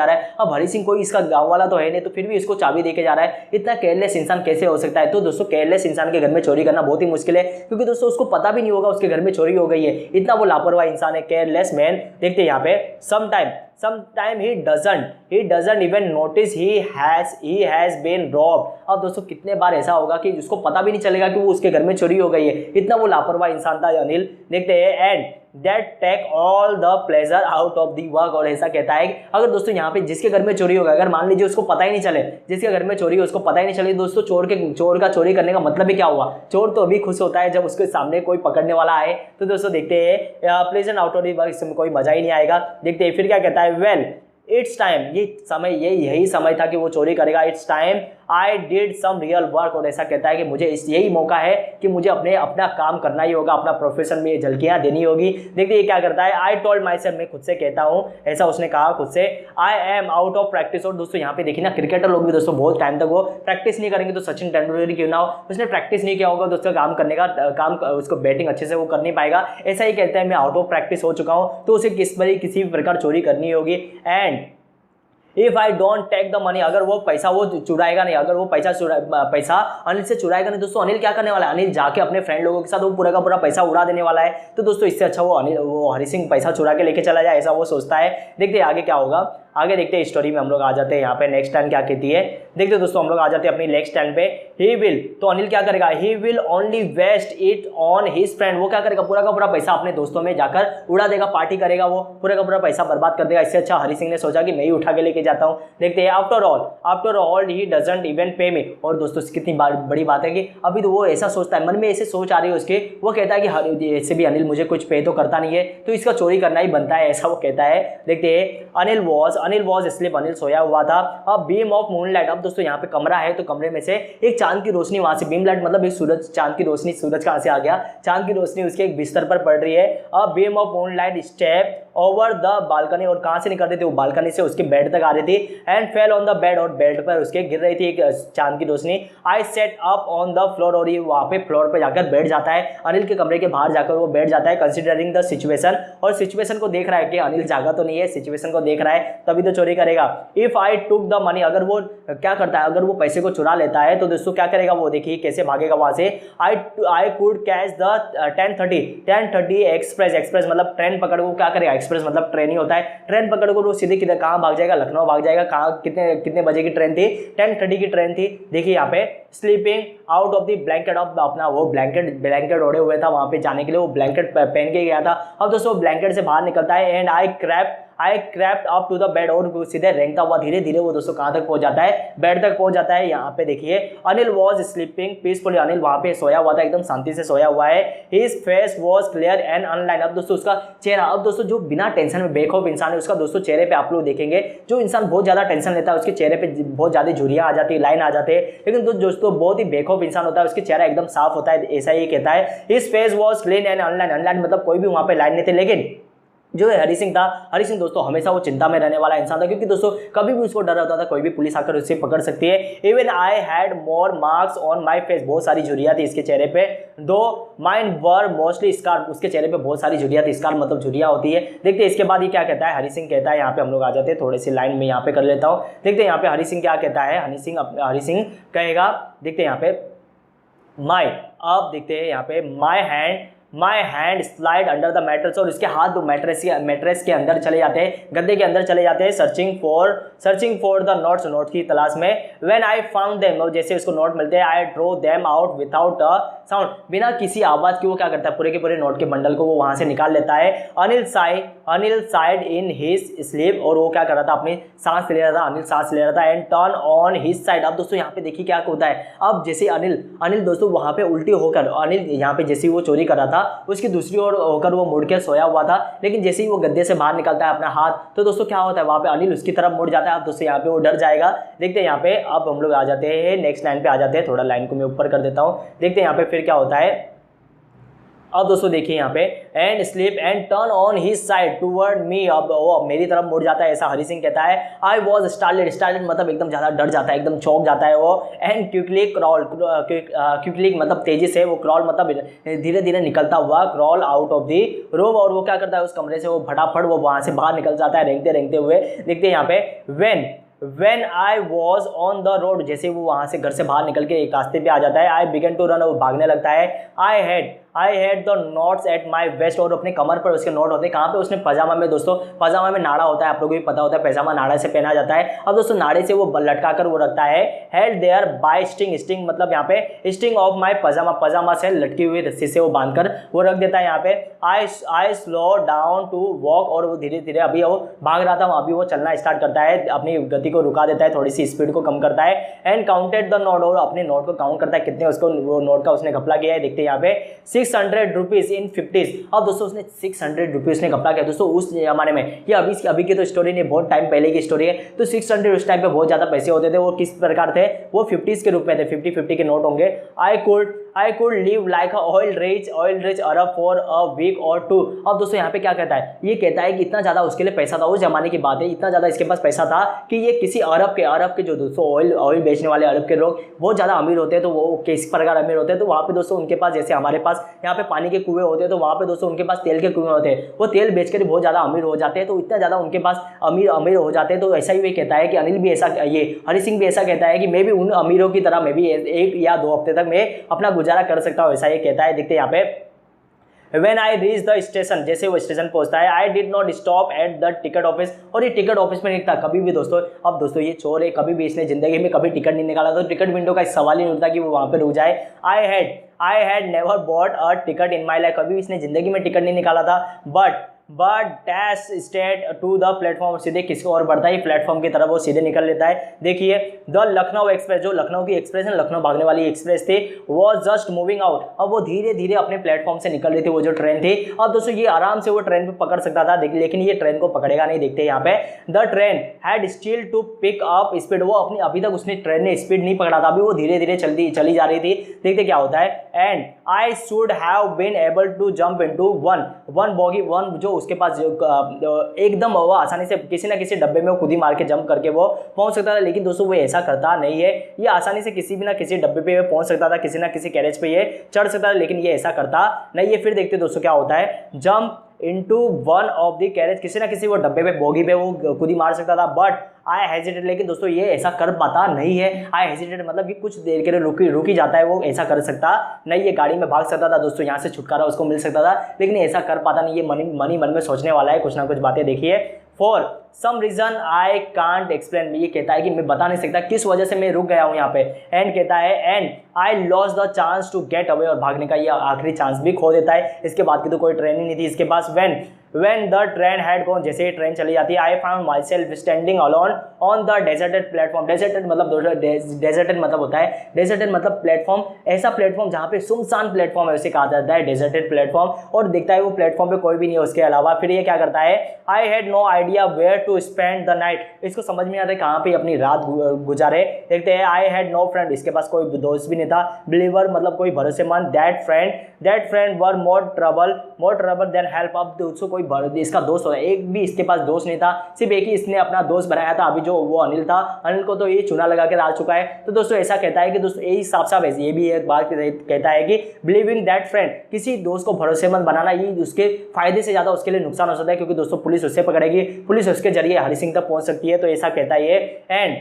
है, अब हरी सिंह कोई इसका गाँव वाला तो है नहीं, तो फिर भी इसको चाबी देके जा रहा है। इतना केयरलेस इंसान कैसे हो सकता है? तो दोस्तों केयरलेस इंसान के घर में चोरी करना बहुत ही मुश्किल है, क्योंकि दोस्तों उसको पता भी नहीं होगा उसके घर में चोरी हो गई है, इतना वो लापरवाह इंसान है, केयरलेस मैन। देखते हैं यहाँ पे, sometime he doesn't even notice he has been robbed। अब दोस्तों कितने बार ऐसा होगा कि उसको पता भी नहीं चलेगा कि वो उसके घर में चोरी हो गई है, इतना वो लापरवाह इंसान था अनिल। देखते हैं, and that take all the pleasure out of the work. और ऐसा कहता है कि अगर दोस्तों यहाँ पे जिसके घर में चोरी होगा, अगर मान लीजिए उसको पता ही नहीं चले, जिसके घर में चोरी हो उसको पता ही नहीं चले, दोस्तों चोर का चोरी करने का मतलब ही क्या हुआ? चोर तो अभी खुश होता है जब उसके सामने कोई पकड़ने वाला आए। तो दोस्तों देखते हैं, pleasure out of the work, इसमें कोई मजा ही नहीं आएगा। देखते हैं फिर क्या कहता है, वेल इट्स टाइम, ये समय, यही समय था कि वो चोरी करेगा। It's time I did some real work, और ऐसा कहता है कि मुझे यही मौका है कि मुझे अपना काम करना ही होगा, अपना प्रोफेशन में झलकियां देनी होगी। देखिए ये क्या करता है, आई टोल्ड माई सेल्फ, मैं खुद से कहता हूँ, ऐसा उसने कहा खुद से। I am out of practice. और दोस्तों यहाँ पे देखिए ना, क्रिकेटर लोग भी दोस्तों बहुत टाइम तक वो प्रैक्टिस नहीं करेंगे, तो सचिन तेंदुलकर क्यों ना हो, उसने प्रैक्टिस नहीं किया होगा दोस्तों काम करने का, काम उसको बैटिंग अच्छे से वो कर नहीं पाएगा। ऐसा ही कहता है मैं आउट ऑफ प्रैक्टिस हो चुका हूँ, तो उसे किसी भी प्रकार चोरी करनी होगी। And if I don't take the money, अगर वो पैसा वो चुराएगा नहीं, अगर वो पैसा अनिल से चुराएगा नहीं दोस्तों, अनिल क्या करने वाला है, अनिल जाके अपने फ्रेंड लोगों के साथ वो पूरा का पूरा पैसा उड़ा देने वाला है। तो दोस्तों इससे अच्छा वो हरी सिंह पैसा चुरा के लेके चला जाए, ऐसा वो सोचता है। देखते हैं आगे क्या होगा। आगे देखते हैं स्टोरी में हम लोग आ जाते हैं यहाँ पे नेक्स्ट टाइम क्या कहती है। देखते दोस्तों हम लोग आ जाते हैं अपनी नेक्स्ट टाइम पे। ही विल, तो अनिल क्या करेगा, he will only waste it on his friend, वो क्या करेगा, पूरा का पूरा पैसा अपने दोस्तों में जाकर उड़ा देगा, पार्टी करेगा, वो पूरा का पूरा पैसा बर्बाद कर देगा। इससे अच्छा हरी सिंह ने सोचा कि मैं ही उठा के लेके जाता हूँ। देखते हैं after all he doesn't even पे मी। और दोस्तों कितनी बड़ी बात है कि अभी तो वो ऐसा सोचता है, मन में ऐसे सोच आ रही है उसके, वो कहता है कि ऐसे भी अनिल मुझे कुछ पे तो करता नहीं है, तो इसका चोरी करना ही बनता है, ऐसा वो कहता है। देखते हैं अनिल वॉज स्लीप, अनिल सोया हुआ था। अब बीम ऑफ मूनलाइट, अब दोस्तों यहाँ पे कमरा है, तो कमरे में से एक चांद की रोशनी, वहां से बीम लाइट मतलब एक सूरज, चांद की रोशनी, सूरज कहाँ से आ गया, चांद की रोशनी उसके एक बिस्तर पर पड़ रही है। अब beam of moonlight step over the balcony, और कहाँ से निकल रही थी, वो बालकनी से उसके बेड तक आ रही थी। And fell on the bed, और बेड पर उसके गिर रही थी एक चांद की रोशनी। I sat up on the floor, और ये वहाँ पे फ्लोर पे जाकर बैठ जाता है, अनिल के कमरे के बाहर जाकर वो बैठ जाता है। कंसिडरिंग द सिचुएशन, और सिचुएशन को देख रहा है कि अनिल जागा तो नहीं है, सिचुएशन को देख रहा है, तभी तो चोरी करेगा। If I took the money, अगर वो क्या करता है, अगर वो पैसे को चुरा लेता है तो दोस्तों क्या करेगा, वो देखिए कैसे भागेगा वहां से। I could catch the 10:30 express मतलब ट्रेन पकड़ को क्या करेगा, एक्सप्रेस मतलब ट्रेन ही होता है, ट्रेन पकड़ को वो सीधे किधर कहाँ भाग जाएगा, लखनऊ भाग जाएगा। कहाँ कितने बजे की ट्रेन थी, 10:30 की ट्रेन थी। देखिए यहाँ पे sleeping out of the blanket, of अपना वो ब्लैंकेट ओढ़े हुए था, वहां पे जाने के लिए वो ब्लैंकेट पहन के गया था। अब दोस्तों ब्लैंकेट से बाहर निकलता है। And I crept up to the bed, और सीधे रेंगता हुआ धीरे धीरे वो दोस्तों कहाँ तक पहुंच जाता है, बेड तक पहुंच जाता है। यहाँ पे देखिए Anil was sleeping peacefully, Anil वहां पे सोया हुआ था, एकदम शांति से सोया हुआ है। His face was clear and online, अब दोस्तों उसका चेहरा, अब दोस्तों जो बिना टेंशन में बेखौफ इंसान है, उसका दोस्तों चेहरे पे आप लोग देखेंगे, जो इंसान बहुत ज्यादा टेंशन लेता है उसके चेहरे पे बहुत ज्यादा झुर्रियां आ जाती है, लाइन आ जाते हैं, लेकिन दोस्तों बहुत ही बेखौफ इंसान होता है, उसके चेहरा एकदम साफ होता है, ऐसा ही कहता है। His face was clean and online मतलब कोई भी वहां पे लाइन नहीं थे। लेकिन जो है हरी सिंह था, हरी सिंह दोस्तों हमेशा वो चिंता में रहने वाला इंसान था, क्योंकि दोस्तों कभी भी उसको डर होता था कोई भी पुलिस आकर उससे पकड़ सकती है। Even I had more marks on my face, बहुत सारी झुर्रियां थी इसके चेहरे पे, दो माइन वर मोस्टली स्कार, उसके चेहरे पे बहुत सारी झुर्रियां थी, स्कार मतलब झुर्रियां होती है। देखते हैं इसके बाद ये क्या कहता है, हरी सिंह कहता है, यहाँ पे हम लोग आ जाते हैं, थोड़ी सी लाइन में यहाँ पे कर लेता हूँ। देखते हैं यहाँ पे हरी सिंह क्या कहता है, हरी सिंह कहेगा, देखते हैं यहाँ पे माई, अब देखते हैं यहाँ पे my hand slide under the mattress, और उसके हाथ दो मैट्रेस के अंदर चले जाते हैं, गद्दे के अंदर चले जाते हैं। सर्चिंग फॉर द नोट्स की तलाश में। व्हेन आई फाउंड देम, और जैसे उसको नोट मिलते हैं, I draw them out without a sound, बिना किसी आवाज के वो क्या करता है, पूरे के पूरे नोट के बंडल को वो वहां से निकाल लेता है। Anil side in his sleep, और वो क्या कर रहा था, अपनी सांस ले रहा था, अनिल सांस ले रहा था। And turn on his side, अब दोस्तों यहाँ पे देखिए क्या होता है, अब जैसे अनिल दोस्तों वहां पे उल्टी होकर, अनिल यहाँ पे जैसे वो चोरी कर रहा था उसकी दूसरी ओर होकर वो मुड़ के सोया हुआ था, लेकिन जैसे ही वो गद्दे से बाहर निकलता है अपना हाथ, तो दोस्तों क्या होता है, वहां पे अनिल उसकी तरफ मुड़ जाता है। अब दोस्तों यहाँ पे वो डर जाएगा। देखते हैं यहाँ पे, अब हम लोग आ जाते हैं नेक्स्ट लाइन पे आ जाते हैं, थोड़ा लाइन को मैं ऊपर कर देता हूँ। देखते हैं यहाँ पे फिर क्या होता है। अब दोस्तों देखिए यहाँ पे, and sleep and turn on his side toward me, अब वो मेरी तरफ मुड़ जाता है, ऐसा हरी सिंह कहता है। आई वॉज स्टार्टेड मतलब एकदम ज्यादा डर जाता है, एकदम चौंक जाता है वो। एंड क्विकली मतलब तेजी से, वो क्रॉल मतलब धीरे धीरे निकलता हुआ, crawl out of the room, और वो क्या करता है, उस कमरे से वो फटाफट वो वहां से बाहर निकल जाता है रेंगते हुए। देखते हैं यहाँ पे, When I was on the road, जैसे वो वहां से घर से बाहर निकल के एक रास्ते पे आ जाता है, I began to run, वो भागने लगता है। I had the knots at my waist, और अपने कमर पर उसके नोट होते हैं, कहाँ पे, उसने पजामा में, दोस्तों पजामा में नाड़ा होता है, आप लोगों को भी पता होता है, पजामा नाड़ा से पहना जाता है। अब दोस्तों नाड़े से वो लटका कर वो रखता है। हेल्ड देयर बाय स्टिंग मतलब यहाँ पे स्टिंग ऑफ माई पजामा से लटकी हुई रस्सी से वो बांधकर वो रख देता है यहाँ पे। I slow down to walk, और वो धीरे धीरे, अभी वो भाग रहा था, अभी वो चलना स्टार्ट करता है, अपनी गति को रुका देता है, थोड़ी सी स्पीड को कम करता है। एंड काउंटेड द नोट, और अपने नोट को काउंट करता है, कितने उसको वो नोट का उसने घपला किया है। देखते हैं यहाँ पे ₹600 इन 50s। अब दोस्तों उसने ₹600 ने कपड़ा किया दोस्तों उस जमाने में, ये अभी की तो स्टोरी नहीं, बहुत टाइम पहले की स्टोरी है। तो 600 उस टाइम पे बहुत ज़्यादा पैसे होते थे। वो किस प्रकार थे, वो 50s के रूप में थे, 50 के नोट होंगे। I could live like a oil rich Arab for a week or two. अब दोस्तों यहाँ पे क्या कहता है, ये कहता है कि इतना ज़्यादा उसके लिए पैसा था, उस जमाने की बात है, इतना ज़्यादा इसके पास पैसा था कि ये किसी अरब के जो दोस्तों ऑयल बेचने वाले अरब के लोग बहुत ज़्यादा अमीर होते हैं। तो वो किस प्रकार अमीर होते हैं, तो वहाँ पे दोस्तों उनके पास, जैसे हमारे पास यहाँ पे पानी के कुएं होते हैं, तो वहाँ पे दोस्तों उनके पास तेल के कुएं होते हैं। वो तेल बेचकर बहुत ज़्यादा अमीर हो जाते हैं। तो इतना ज़्यादा उनके पास अमीर हो जाते हैं। तो ऐसा ही वे कहता है कि अनिल भी ऐसा, ये हरी सिंह भी ऐसा कहता है कि मैं भी उन अमीरों की तरह मैं भी 1 या 2 हफ्ते तक मैं अपना गुजारा कर सकता हूँ, ऐसा ये कहता है। देखते हैं यहाँ पे, When I reached the station, जैसे वो स्टेशन पहुंचता है, I did not stop at the ticket office, और ये टिकट ऑफिस में नहीं था कभी भी दोस्तों। अब दोस्तों ये चोर है, कभी भी इसने जिंदगी में कभी टिकट नहीं निकाला, तो टिकट विंडो का सवाल ही नहीं उठता कि वो वहाँ पे रुक जाए। I had never bought a ticket in my life, कभी भी इसने जिंदगी में टिकट नहीं निकाला था। But dash straight to the platform, सीधे किसको और बढ़ता है, प्लेटफॉर्म की तरफ वो सीधे निकल लेता है। देखिए, द लखनऊ एक्सप्रेस, जो लखनऊ की एक्सप्रेस है, लखनऊ भागने वाली एक्सप्रेस थी, वॉज जस्ट मूविंग आउट। अब वो धीरे धीरे अपने प्लेटफॉर्म से निकल रही थी वो जो ट्रेन थी। अब दोस्तों ये आराम से वो ट्रेन पे पकड़ सकता था, लेकिन ये ट्रेन को पकड़ेगा नहीं। देखते हैं यहाँ पे, the train had still to pick up speed, वो अपनी अभी तक उसने ट्रेन ने स्पीड नहीं पकड़ा था, अभी वो धीरे धीरे चली जा रही थी। देखते क्या होता है, and I should have been able to jump into one bogie, वन जो उसके पास एकदम वो आसानी से किसी ना किसी डब्बे में वो खुद ही मार के जंप करके वो पहुंच सकता था। लेकिन दोस्तों वो ऐसा करता नहीं है, ये आसानी से किसी भी ना किसी डब्बे पे पहुंच सकता था, किसी ना किसी कैरेज पे ये चढ़ सकता था, लेकिन ये ऐसा करता नहीं है। फिर देखते दोस्तों क्या होता है, jump into one of the carriage, किसी ना किसी वो डब्बे पे बोगी पे वो खुद ही मार सकता था। बट आई हेजिटेट, लेकिन दोस्तों ये ऐसा कर पाता नहीं है। आई हेजिटेट मतलब कि कुछ देर के लिए रुकी जाता है, वो ऐसा कर सकता नहीं। ये गाड़ी में भाग सकता था दोस्तों, यहाँ से छुटकारा उसको मिल सकता था, लेकिन ऐसा कर पाता नहीं। ये मन में सोचने वाला है कुछ ना कुछ बातें। देखिए, for some reason I can't explain, ये कहता है कि मैं बता नहीं सकता किस वजह से मैं रुक गया हूँ यहाँ पे। एंड कहता है, and I lost the chance to get away, और भागने का ये आखिरी चांस भी खो देता है। इसके बाद की तो कोई ट्रेन ही नहीं थी इसके पास। when the train had gone, जैसे ही ट्रेन चली जाती है, I found myself standing alone on the deserted platform। deserted मतलब होता है, deserted मतलब प्लेटफॉर्म, ऐसा प्लेटफॉर्म जहाँ पे सुनसान प्लेटफॉर्म है उसे कहा जाता है डेजर्टेड प्लेटफॉर्म। और देखता है वो प्लेटफॉर्म पे कोई भी नहीं है उसके अलावा। फिर ये क्या करता है, I had no idea where to spend the night, इसको समझ में नहीं आता है कहाँ पे अपनी रात गुजारे। देखते हैं, I had no friend, इसके पास कोई दोस्त भी नहीं था। believer मतलब कोई भरोसेमंद, that friend were more trouble than help। अब दोस्तों कोई इसका दोस्त होता है, एक भी इसके पास दोस्त नहीं था, सिर्फ एक ही इसने अपना दोस्त बनाया था, अभी जो वो अनिल था, अनिल को तो ये चुना लगा के आ चुका है। तो दोस्तों ऐसा कहता है कि दोस्तों यही साफ ये भी एक बात कहता है कि बिलीविंग दैट फ्रेंड, किसी दोस्त को भरोसेमंद बनाना ये उसके फायदे से ज़्यादा उसके लिए नुकसान हो सकता है, क्योंकि दोस्तों पुलिस उससे पकड़ेगी, पुलिस उसके जरिए हरी सिंह तक पहुंच सकती है। तो ऐसा कहता है ये। And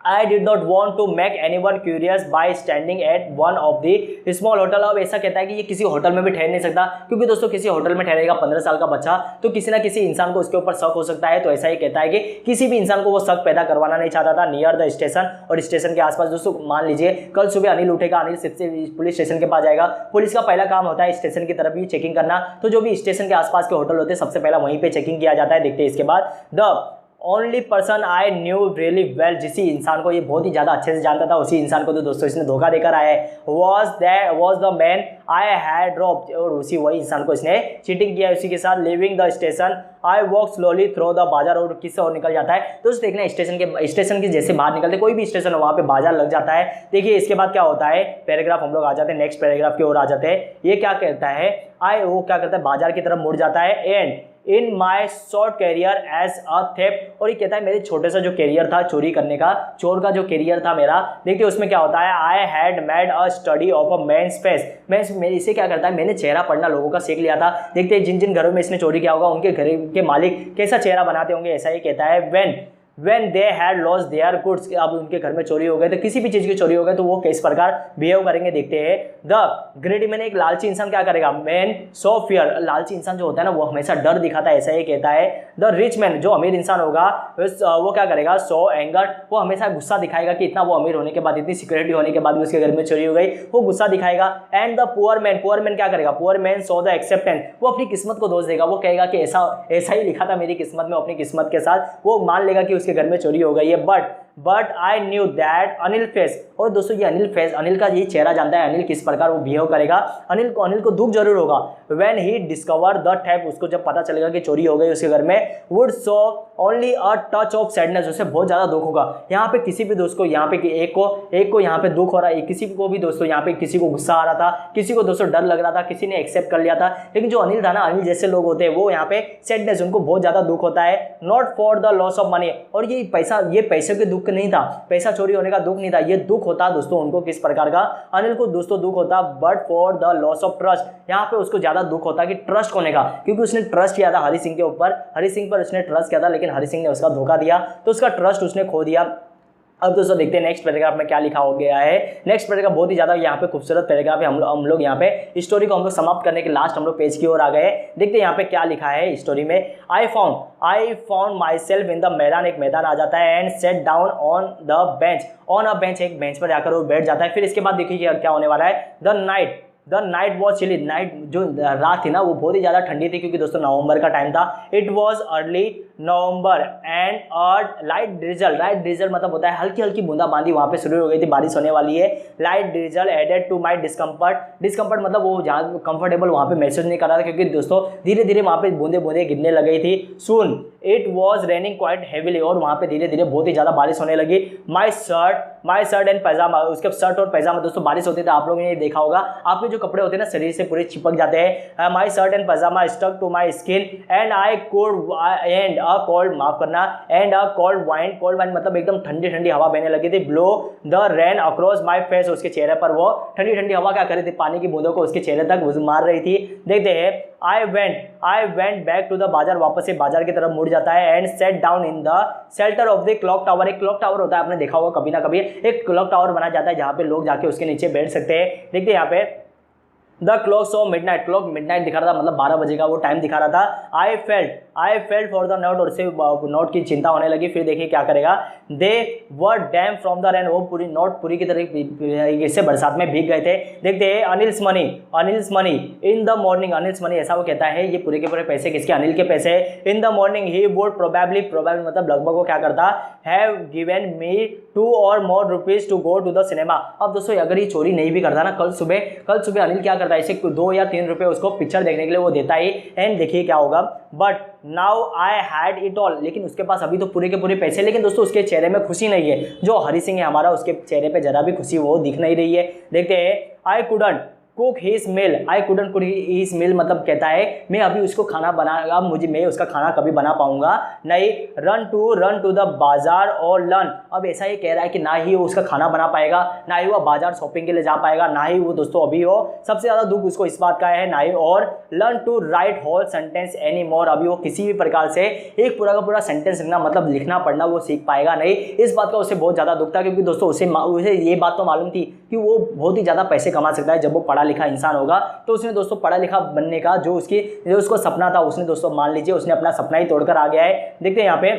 I did not want to make anyone curious by standing at one of the small hotel। अब ऐसा कहता है कि ये किसी होटल में भी ठहर नहीं सकता, क्योंकि दोस्तों किसी होटल में ठहरेगा 15 साल का बच्चा, तो किसी ना किसी इंसान को उसके ऊपर शक हो सकता है। तो ऐसा ही कहता है कि किसी भी इंसान को वो शक पैदा करवाना नहीं चाहता था नियर द स्टेशन। और स्टेशन के आसपास दोस्तों मान लीजिए कल सुबह अनिल उठेगा, अनिल सबसे पुलिस स्टेशन के पास जाएगा, पुलिस का पहला काम होता है स्टेशन की तरफ ही चेकिंग करना। तो जो भी स्टेशन के आसपास के होटल होते हैं सबसे पहला वहीं पे चेकिंग किया जाता है। देखते हैं इसके बाद, the only person I knew really well, जिस इंसान को ये बहुत ही ज़्यादा अच्छे से जानता था, उसी इंसान को तो दोस्तों इसने धोखा देकर आया है। Was the man I had dropped, और वही इंसान को इसने चीटिंग किया उसी के साथ। Living the station I walk slowly through the बाजार, और किससे और निकल जाता है दोस्तों देखना, स्टेशन के जैसे बाहर निकलते, कोई भी स्टेशन हो वहाँ पे बाजार लग जाता है। देखिए इसके बाद क्या होता है, पैराग्राफ हम लोग आ जाते हैं, नेक्स्ट पैराग्राफ की ओर आ जाते हैं। ये क्या कहता है, वो क्या करता है, बाजार की तरफ मुड़ जाता है। And in my short career as a theft, और ये कहता है मेरे छोटे सा जो कैरियर था चोरी करने का, चोर का जो कैरियर था मेरा, देखिए उसमें क्या होता है, I had made a study of a man's face. इसे क्या करता है, मैंने चेहरा पढ़ना लोगों का सीख लिया था। देखते हैं जिन जिन घरों में इसने चोरी किया होगा उनके घर के मालिक कैसा चेहरा बनाते होंगे। ऐसा ही कहता है, when they had lost their goods, अब उनके घर में चोरी हो गए, तो किसी भी चीज़ की चोरी हो गई तो वो किस प्रकार बिहेव करेंगे। देखते हैं, द ग्रेडी मैन, एक लालची इंसान क्या करेगा, मैन सो फियर, लालची इंसान जो होता है ना वो हमेशा डर दिखाता है, ऐसा ही कहता है। द रिच मैन, जो अमीर इंसान होगा वो क्या करेगा, सो एंगर, वो हमेशा गुस्सा दिखाएगा कि इतना वो अमीर होने के बाद, इतनी सिक्योरिटी होने के बाद भी उसके घर में चोरी हो गई, वो गुस्सा दिखाएगा। एंड द पुअर मैन क्या करेगा, poor man so the acceptance, वो अपनी किस्मत को दोष देगा, वो कहेगा कि ऐसा ही लिखा था मेरी किस्मत में, अपनी किस्मत के साथ वो मान लेगा कि उसके घर में चोरी हो गई है। But but I knew that Anil face. और दोस्तों ये अनिल फेस, अनिल का ये चेहरा जानता है, अनिल किस प्रकार वो बिहेव करेगा। अनिल को दुख जरूर होगा। When he discover the theft, उसको जब पता चलेगा कि चोरी हो गई उसके घर में, would so only a touch of sadness, उसे बहुत ज्यादा दुख होगा। यहाँ पे किसी भी दोस्त को, यहाँ पे एक को यहाँ पे दुख हो रहा है, किसी को भी दोस्तों यहाँ पे किसी को गुस्सा आ रहा था, किसी को दोस्तों डर लग रहा था, किसी ने एक्सेप्ट कर लिया था। लेकिन जो अनिल था ना, अनिल जैसे लोग होते हैं वो यहाँ पे सैडनेस, उनको बहुत ज्यादा दुख होता है। Not for the loss of money, और ये पैसे के दुख नहीं था, पैसा चोरी होने का दुख नहीं था, ये दुख होता दोस्तों उनको किस प्रकार का, अनिल को दोस्तों दुख होता but for the loss of trust. यहाँ पे उसको ज्यादा दुख होता कि ट्रस्ट होने का, क्योंकि उसने ट्रस्ट किया था हरी सिंह के ऊपर, हरी सिंह पर उसने ट्रस्ट किया था, लेकिन हरी सिंह ने उसका धोखा दिया, तो उसका ट्रस्ट उसने खो दिया। अब दोस्तों देखते हैं नेक्स्ट पैराग्राफ में क्या लिखा हो गया है। नेक्स्ट पैराग्राफ बहुत ही ज्यादा यहाँ पे खूबसूरत पैराग्राफ है। हम लोग यहाँ पे स्टोरी को हम लोग समाप्त करने के लास्ट हम लोग पेज की ओर आ गए। देखते हैं यहाँ पे क्या लिखा है स्टोरी में। I found my self in the मैदान, एक मैदान आ जाता है, and sat down on the bench, on a bench, एक बेंच पर जाकर वो बैठ जाता है। फिर इसके बाद देखिए क्या होने वाला है। The night was chilly, night जो रात थी ना वो बहुत ही ज़्यादा ठंडी थी, क्योंकि दोस्तों नवंबर का टाइम था। It was early November and light drizzle मतलब होता है हल्की हल्की बूंदाबांदी वहाँ पे शुरू हो गई थी, बारिश होने वाली है। Light drizzle added to my discomfort मतलब वो जहाँ कंफर्टेबल वहाँ पे महसूस नहीं कर रहा था, क्योंकि दोस्तों धीरे धीरे वहाँ पे बूंदे बूंदे गिरने लग गई थी। Soon it was raining quite heavily, और वहाँ पे धीरे धीरे बहुत ही ज़्यादा बारिश होने लगी। माई शर्ट एंड पैजामा, उसके शर्ट और पैजामा दोस्तों बारिश होती थी, आप लोगों ने देखा होगा, आपके जो कपड़े होते हैं ना शरीर से पूरे चिपक जाते हैं। My shirt and pyjama stuck to my skin and a cold wind मतलब एकदम ठंडी ठंडी हवा बहने लगी थी। Blow the rain across my face, उसके चेहरे पर वो ठंडी ठंडी हवा क्या कर रही थी, पानी की बूंदों को उसके चेहरे तक मार रही थी। देखते हैं I went back to the bazaar, वापस से बाजार की तरफ मुड़ जाता है। And sat down in the shelter of the clock tower, एक क्लॉक टावर होता है, आपने देखा होगा कभी ना कभी, एक क्लॉक टावर बना जाता है जहाँ पे लोग जाके उसके नीचे बैठ सकते हैं। देखते हैं यहाँ पे the clock so midnight, clock midnight दिखा रहा था, मतलब 12 बजे का वो टाइम दिखा रहा था। I felt for the note, और उससे नोट की चिंता होने लगी। फिर देखिए क्या करेगा। दे वर डैम फ्रॉम द रेन, वो पूरी नोट पूरी की तरह से बरसात में भीग गए थे। देखते हैं Anil's money in the morning, Anil's money ऐसा वो कहता है, ये पूरे के पूरे पैसे किसके, अनिल के पैसे। In the morning he would probably मतलब लगभग वो क्या करता, have given me 2 or more rupees to go to the cinema. अब दोस्तों अगर ये चोरी नहीं भी करता ना, कल सुबह अनिल क्या करता है, इसे 2 या 3 रुपए उसको पिक्चर देखने के लिए वो देता ही। एंड देखिए क्या होगा। But now I had it all, लेकिन उसके पास अभी तो पूरे के पूरे पैसे, लेकिन दोस्तों उसके चेहरे में खुशी नहीं है। जो हरी सिंह है हमारा, उसके चेहरे पे जरा भी खुशी वो दिख नहीं रही है। देखते हैं I couldn't cook his meal मतलब कहता है मैं अभी उसको खाना बनाएगा, मैं उसका खाना कभी बना पाऊंगा नहीं। रन टू द बाजार और लर्न, अब ऐसा ही कह रहा है कि ना ही वो उसका खाना बना पाएगा, ना ही वो बाजार शॉपिंग के लिए जा पाएगा, ना ही वो दोस्तों अभी हो सबसे ज्यादा दुख उसको इस बात का है, ना ही और learn to write whole sentence any more, अभी वो किसी भी प्रकार से एक पूरा का पूरा सेंटेंस लिखना मतलब लिखना पढ़ना वो सीख पाएगा नहीं। इस बात का उसे बहुत ज्यादा दुख था, क्योंकि दोस्तों उसे ये बात तो मालूम थी कि वो बहुत ही ज्यादा पैसे कमा सकता है जब वो पढ़ा लिखा इंसान होगा। तो उसने दोस्तों पढ़ा लिखा बनने का जो उसको सपना था, उसने दोस्तों मान लीजिए उसने अपना सपना ही तोड़कर आ गया है। देखते हैं यहाँ पे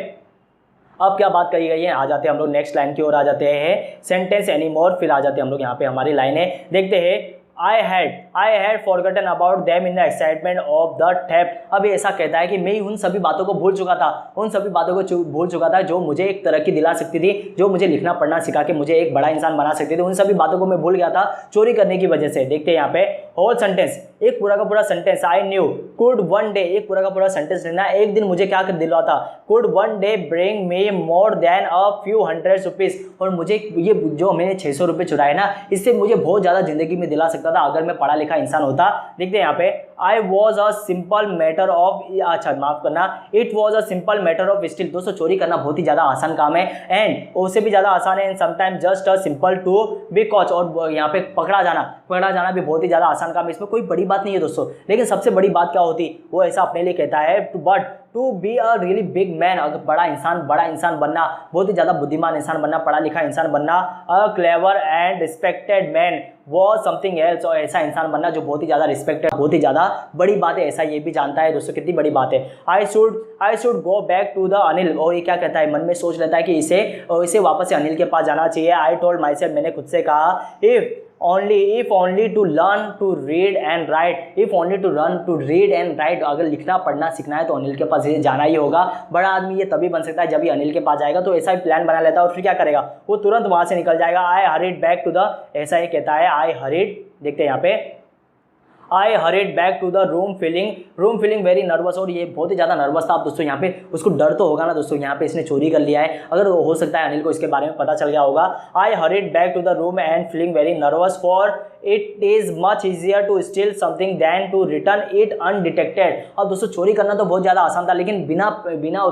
अब क्या बात कही गई है। आ जाते हैं हम लोग नेक्स्ट लाइन की ओर, आ जाते हैं सेंटेंस एनी मोर, फिर आ जाते हैं हम लोग यहाँ पे हमारी लाइनें। देखते हैं I had forgotten about them in the excitement of the theft। अब ये ऐसा कहता है कि मैं उन सभी बातों को भूल चुका था, भूल चुका था जो मुझे एक तरक्की दिला सकती थी, जो मुझे लिखना पढ़ना सिखा के मुझे एक बड़ा इंसान बना सकती थी, उन सभी बातों को मैं भूल गया था चोरी करने की वजह से। देखते हैं यहाँ पे होल सेंटेंस, एक पूरा का पूरा sentence. I knew could one day, एक पूरा का पूरा सेंटेंस लेना, एक दिन मुझे क्या कर दिलवाता, could one day bring me more than a few hundred rupees, और मुझे ये जो मैंने 600 रुपये चुराए ना, इससे मुझे बहुत ज़्यादा जिंदगी में दिला सकता था अगर मैं पढ़ा लिखा इंसान होता। देखते हैं यहाँ पे I was a simple matter of, अच्छा माफ करना, it was a simple matter of steel. दोस्तों चोरी करना बहुत ही ज़्यादा आसान काम है, एंड उससे भी ज़्यादा आसान है, and sometime just a simple to be caught, और यहाँ पे पकड़ा जाना भी बहुत ही ज़्यादा आसान काम है, इसमें कोई बड़ी बात नहीं है दोस्तों। लेकिन सबसे बड़ी बात क्या होती, वो ऐसा अपने लिए कहता है but to be a really big man, अगर बड़ा इंसान बनना, बहुत ही ज़्यादा बुद्धिमान इंसान बनना, पढ़ा लिखा इंसान बनना, a clever and respected man वो समथिंग एल्स, और ऐसा इंसान बनना जो बहुत ही ज़्यादा रिस्पेक्टेड, बहुत ही ज़्यादा बड़ी बात है, ऐसा ये भी जानता है दोस्तों कितनी बड़ी बात है। I should go back to the Anil, और ये क्या कहता है, मन में सोच लेता है कि इसे वापस से अनिल के पास जाना चाहिए। आई टोल्ड माई सेल्फ, मैंने खुद से कहा, if only to learn to read and write, if only to learn to read and write, अगर लिखना पढ़ना सीखना है तो अनिल के पास ये जाना ही होगा। बड़ा आदमी ये तभी बन सकता है जब ये अनिल के पास जाएगा। तो ऐसा ही प्लान बना लेता है और फिर क्या करेगा, वो तुरंत वहां से निकल जाएगा। आई हरीड बैक टू द, ऐसा ही कहता है आई हरीड, देखते हैं यहाँ पे, I hurried back to the room feeling very nervous, और ये बहुत ही ज़्यादा नर्वस था। अब दोस्तों यहाँ पे उसको डर तो होगा ना दोस्तों, यहाँ पे इसने चोरी कर लिया है, अगर हो सकता है अनिल को इसके बारे में पता चल गया होगा। I hurried back to the room and feeling very nervous, for it is much easier to steal something than to return it undetected. अब दोस्तों चोरी करना तो बहुत ज़्यादा आसान था, लेकिन बिना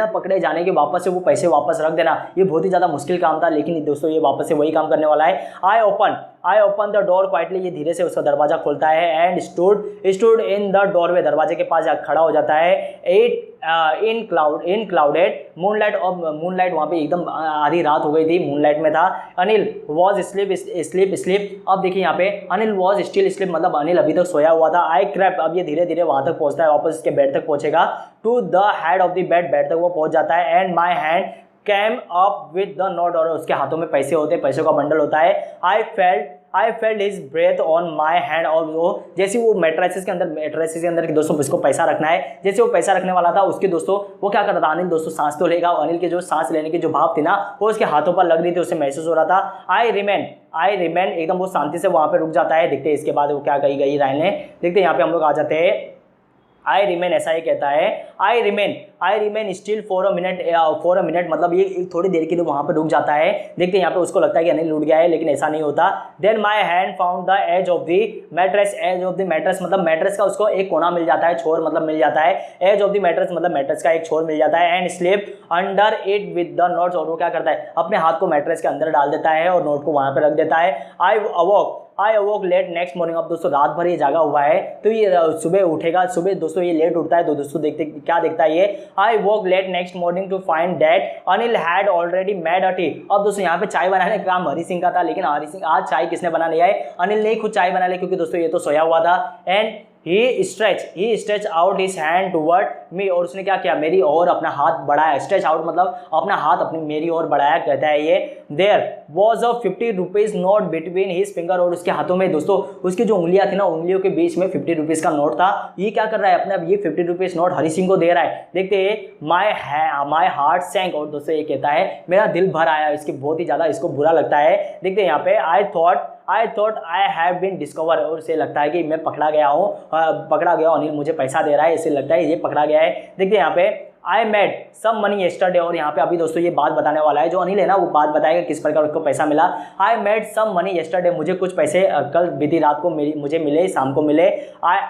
पकड़े जाने के वापस से वो पैसे वापस रख देना ये बहुत ही ज़्यादा मुश्किल काम था। लेकिन दोस्तों ये वापस से वही काम करने वाला है। I open the door quietly, ये धीरे से उसका दरवाजा खोलता है। And stood in the doorway, दरवाजे के पास खड़ा हो जाता है। इन क्लाउडेड मूनलाइट, और मूनलाइट वहाँ पे एकदम आधी रात हो गई थी, मूनलाइट में था। अनिल वॉज स्लीप, अब देखिए यहाँ पे अनिल वॉज स्टिल स्लीप, मतलब अनिल अभी तक सोया हुआ था। आई क्रैप, अब ये धीरे धीरे वहाँ तक पहुँचता है, वापस इसके बेड तक पहुँचेगा। To the head of the bed तक वो पहुँच जाता है। And my hand came up with the note, और उसके हाथों में पैसे होते हैं, पैसों का बंडल होता है। I felt his breath on my hand, और वो जैसे वो मैट्रेसेस के अंदर दोस्तों उसको पैसा रखना है, जैसे वो पैसा रखने वाला था उसके दोस्तों वो क्या कर रहा था, अनिल दोस्तों सांस तो लेगा, अनिल के जो सांस लेने की जो भाव थी ना वो उसके हाथों पर लग रही थी, उसे महसूस हो रहा था। आई रिमेन एकदम वो शांति से वहाँ पे रुक जाता है। देखते हैं इसके बाद वो क्या कही गई लाइनें, देखते हैं यहाँ पे हम लोग आ जाते हैं। आई रिमेन, ऐसा ही कहता है, I remain still for a minute, मतलब ये थोड़ी देर के लिए वहाँ पे रुक जाता है। देखते हैं यहाँ पे उसको लगता है कि अनिल लूट गया है, लेकिन ऐसा नहीं होता। Then my hand found the edge of the mattress, मतलब मैट्रेस का उसको एक कोना मिल जाता है, छोर मतलब मिल जाता है। एज ऑफ द मैट्रेस मतलब मैट्रेस का एक छोर मिल जाता है। And sleep under it with the notes, और वो क्या करता है, अपने हाथ को मैट्रेस के अंदर डाल देता है और नोट को वहाँ पे रख देता है। आई अवोक लेट नेक्स्ट मॉर्निंग, अब दोस्तों रात भर ये जागा हुआ है, तो ये सुबह उठेगा, सुबह दोस्तों ये लेट उठता है, तो दोस्तों देखते क्या देखता है ये। I woke late next morning to find that Anil had already made a tea. अब दोस्तों यहाँ पे चाय बनाने का काम हरी सिंह का था, लेकिन हरी सिंह आज चाय किसने बना लिया है, अनिल ने खुद चाय बना ली, क्योंकि दोस्तों ये तो सोया हुआ था। And he stretch out his hand toward me, और उसने क्या किया, मेरी ओर अपना हाथ बढ़ाया। स्ट्रेच आउट मतलब अपना हाथ अपनी मेरी ओर बढ़ाया, कहता है ये। There was a 50 rupees note between his finger, और उसके हाथों में दोस्तों उसकी जो उंगलियां थी ना, उंगलियों के बीच में 50 रुपीज़ का नोट था। ये क्या कर रहा है, अपने अब ये 50 रुपीज़ नोट हरी सिंह को दे रहा है। देखते हैं, माई हार्ट सैंक, और दोस्तों ये कहता है मेरा दिल भर आया, इसके बहुत ही ज़्यादा इसको बुरा लगता है। देखते हैं यहाँ पे, I thought I have been discover, और इसे लगता है कि मैं पकड़ा गया हूँ, अनिल मुझे पैसा दे रहा है, इसे लगता है ये पकड़ा गया है। देखते हैं यहाँ पे, I made some money yesterday, और यहाँ पे अभी दोस्तों ये बात बताने वाला है, जो अनिल है ना वो बात बताएगा किस प्रकार उसको पैसा मिला। I made some money yesterday, मुझे कुछ पैसे कल बीती रात को मुझे मिले, शाम को मिले।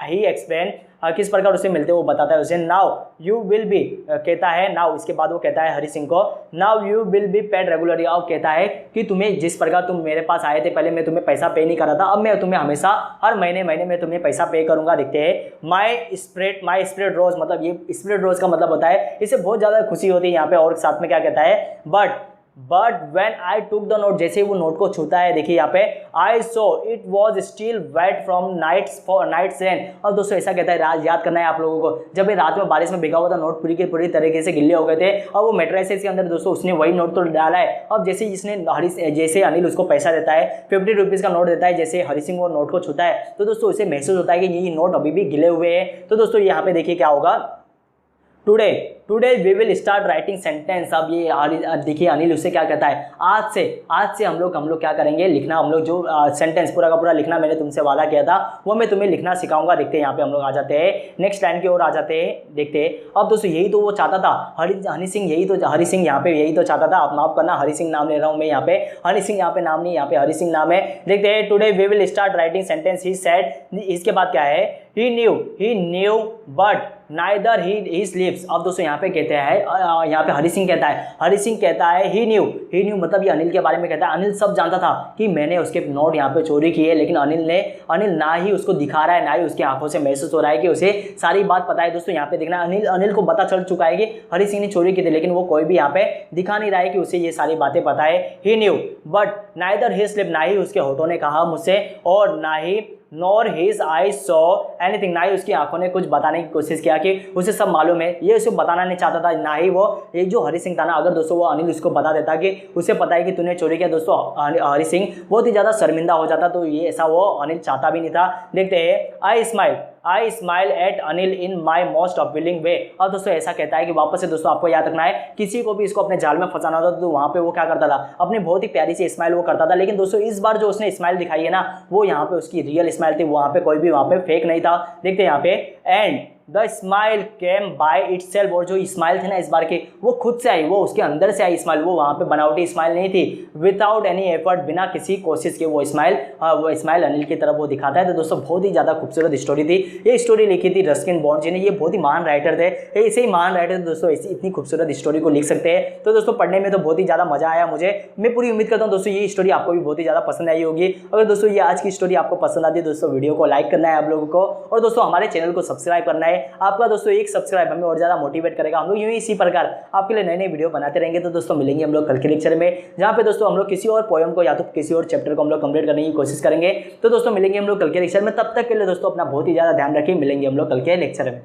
ही एक्सप्लेन, किस प्रकार उसे मिलते वो बताता है उसे। नाउ यू विल बी, कहता है नाउ, इसके बाद वो कहता है हरी सिंह को, now you will be paid regularly, और कहता है कि तुम्हें जिस प्रकार तुम मेरे पास आए थे पहले मैं तुम्हें पैसा पे नहीं कर रहा था, अब मैं तुम्हें हमेशा हर महीने में तुम्हें पैसा पे करूंगा। देखते हैं, माई स्प्रेड रोज, मतलब ये स्प्रेड रोज का मतलब होता है इसे बहुत ज़्यादा खुशी होती है यहाँ पे, और साथ में क्या कहता है, but when I took the note, जैसे ही वो नोट को छूता है, देखिए यहाँ पे, I saw it was still wet from night's rain. और दोस्तों ऐसा कहता है, याद करना है आप लोगों को, जब ये रात में बारिश में भीगा हुआ था, नोट पूरी तरीके से गिल्ले हो गए थे, और वो मैट्रेसेस के अंदर दोस्तों उसने वही नोट तो डाला है। अब जैसे अनिल उसको पैसा देता है, 50 रुपीज़ का नोट देता है, जैसे हरी सिंह वो नोट को छूता है, तो दोस्तों उसे महसूस होता है कि ये नोट अभी भी गिले हुए हैं। तो दोस्तों यहाँ पे देखिए क्या होगा, today we will start writing sentence. अब ये देखिए अनिल उससे क्या कहता है, आज से हम लोग क्या करेंगे, लिखना, हम लोग जो सेंटेंस पूरा का पूरा लिखना मैंने तुमसे वादा किया था वो मैं तुम्हें लिखना सिखाऊंगा। देखते हैं यहाँ पे हम लोग आ जाते हैं नेक्स्ट लाइन की ओर आ जाते हैं। देखते हैं, अब दोस्तों यही तो वो चाहता था, हरी सिंह यहाँ पे यही तो चाहता था। आप माफ करना, हरी सिंह नाम ले रहा हूँ मैं यहाँ पे, हनी सिंह यहाँ पे नाम नहीं, यहाँ पे हरी सिंह नाम है। देखते हैं, today we will start writing sentence, he said, इसके बाद क्या है, he knew but neither he sleeps। अब दोस्तों यहाँ पे कहते हैं, यहाँ पे हरी सिंह कहता है he knew मतलब ये अनिल के बारे में कहता है। अनिल सब जानता था कि मैंने उसके नोट यहाँ पे चोरी की है, लेकिन अनिल ना ही उसको दिखा रहा है, ना ही उसकी आंखों से महसूस हो रहा है कि उसे सारी बात पता है। दोस्तों यहाँ पे देखना, अनिल को पता चल चुका है कि हरी सिंह ने चोरी की थी, लेकिन वो कोई भी यहाँ पे दिखा नहीं रहा है कि उसे ये सारी बातें पता है। he knew but neither he slept, ना ही उसके होठों ने कहा मुझसे, और ना ही nor his eyes saw anything, ना ही उसकी आंखों ने कुछ बताने की कोशिश किया कि उसे सब मालूम है, ये उसे बताना नहीं चाहता था। ना ही वो एक जो हरी सिंह था ना, अगर दोस्तों वो अनिल उसको बता देता कि उसे पता है कि तूने चोरी किया, दोस्तों हरी सिंह बहुत ही ज़्यादा शर्मिंदा हो जाता। तो ये ऐसा वो अनिल चाहता भी नहीं था। देखते हैं, I smile at Anil in my most appealing way. और दोस्तों ऐसा कहता है कि वापस से दोस्तों आपको याद रखना है, किसी को भी इसको अपने जाल में फंसाना होता तो वहाँ पे वो क्या करता था, अपनी बहुत ही प्यारी सी स्माइल वो करता था। लेकिन दोस्तों इस बार जो उसने स्माइल दिखाई है ना, वो यहाँ पे उसकी रियल स्माइल थी, वहाँ पे कोई भी वहाँ पे फेक नहीं था। देखते हैं यहाँ पे, and the smile came by itself, और जो स्माइल थी ना इस बार की, वो खुद से आई, वो उसके अंदर से आई स्माइल, वो वहाँ पे बनावटी स्माइल नहीं थी। विदाउट एनी एफर्ट, बिना किसी कोशिश के वो स्माइल अनिल की तरफ वो दिखाता है। तो दोस्तों बहुत ही ज़्यादा खूबसूरत स्टोरी थी। ये स्टोरी लिखी थी रस्किन बॉन्ड जी ने, ये बहुत ही महान राइटर थे, ऐसे ही महान राइटर दोस्तों ऐसी इतनी खूबसूरत स्टोरी को लिख सकते हैं। तो दोस्तों पढ़ने में तो बहुत ही ज़्यादा मजा आया मुझे। मैं पूरी उम्मीद करता हूँ दोस्तों ये स्टोरी आपको भी बहुत ही ज़्यादा पसंद आई होगी। अगर दोस्तों ये आज की स्टोरी आपको पसंद आती है दोस्तों, वीडियो को लाइक करना है आप लोगों को, और दोस्तों हमारे चैनल को सब्सक्राइब करना है। आपका दोस्तों एक सब्सक्राइब हमें और ज़्यादा मोटिवेट करेगा। हम लोग यूं ही इसी प्रकार आपके लिए नए नए वीडियो बनाते रहेंगे। तो दोस्तों मिलेंगे हम लोग कल के लेक्चर में, जहाँ पे दोस्तों हम लोग किसी और पोएम को या तो किसी और चैप्टर को हम लोग कंप्लीट करने की कोशिश करेंगे। तो दोस्तों मिलेंगे हम लोग कल के लेक्चर में, तब तक के लिए दोस्तों अपना बहुत ही ज़्यादा ध्यान रखिए। मिलेंगे हम लोग कल के लेक्चर में।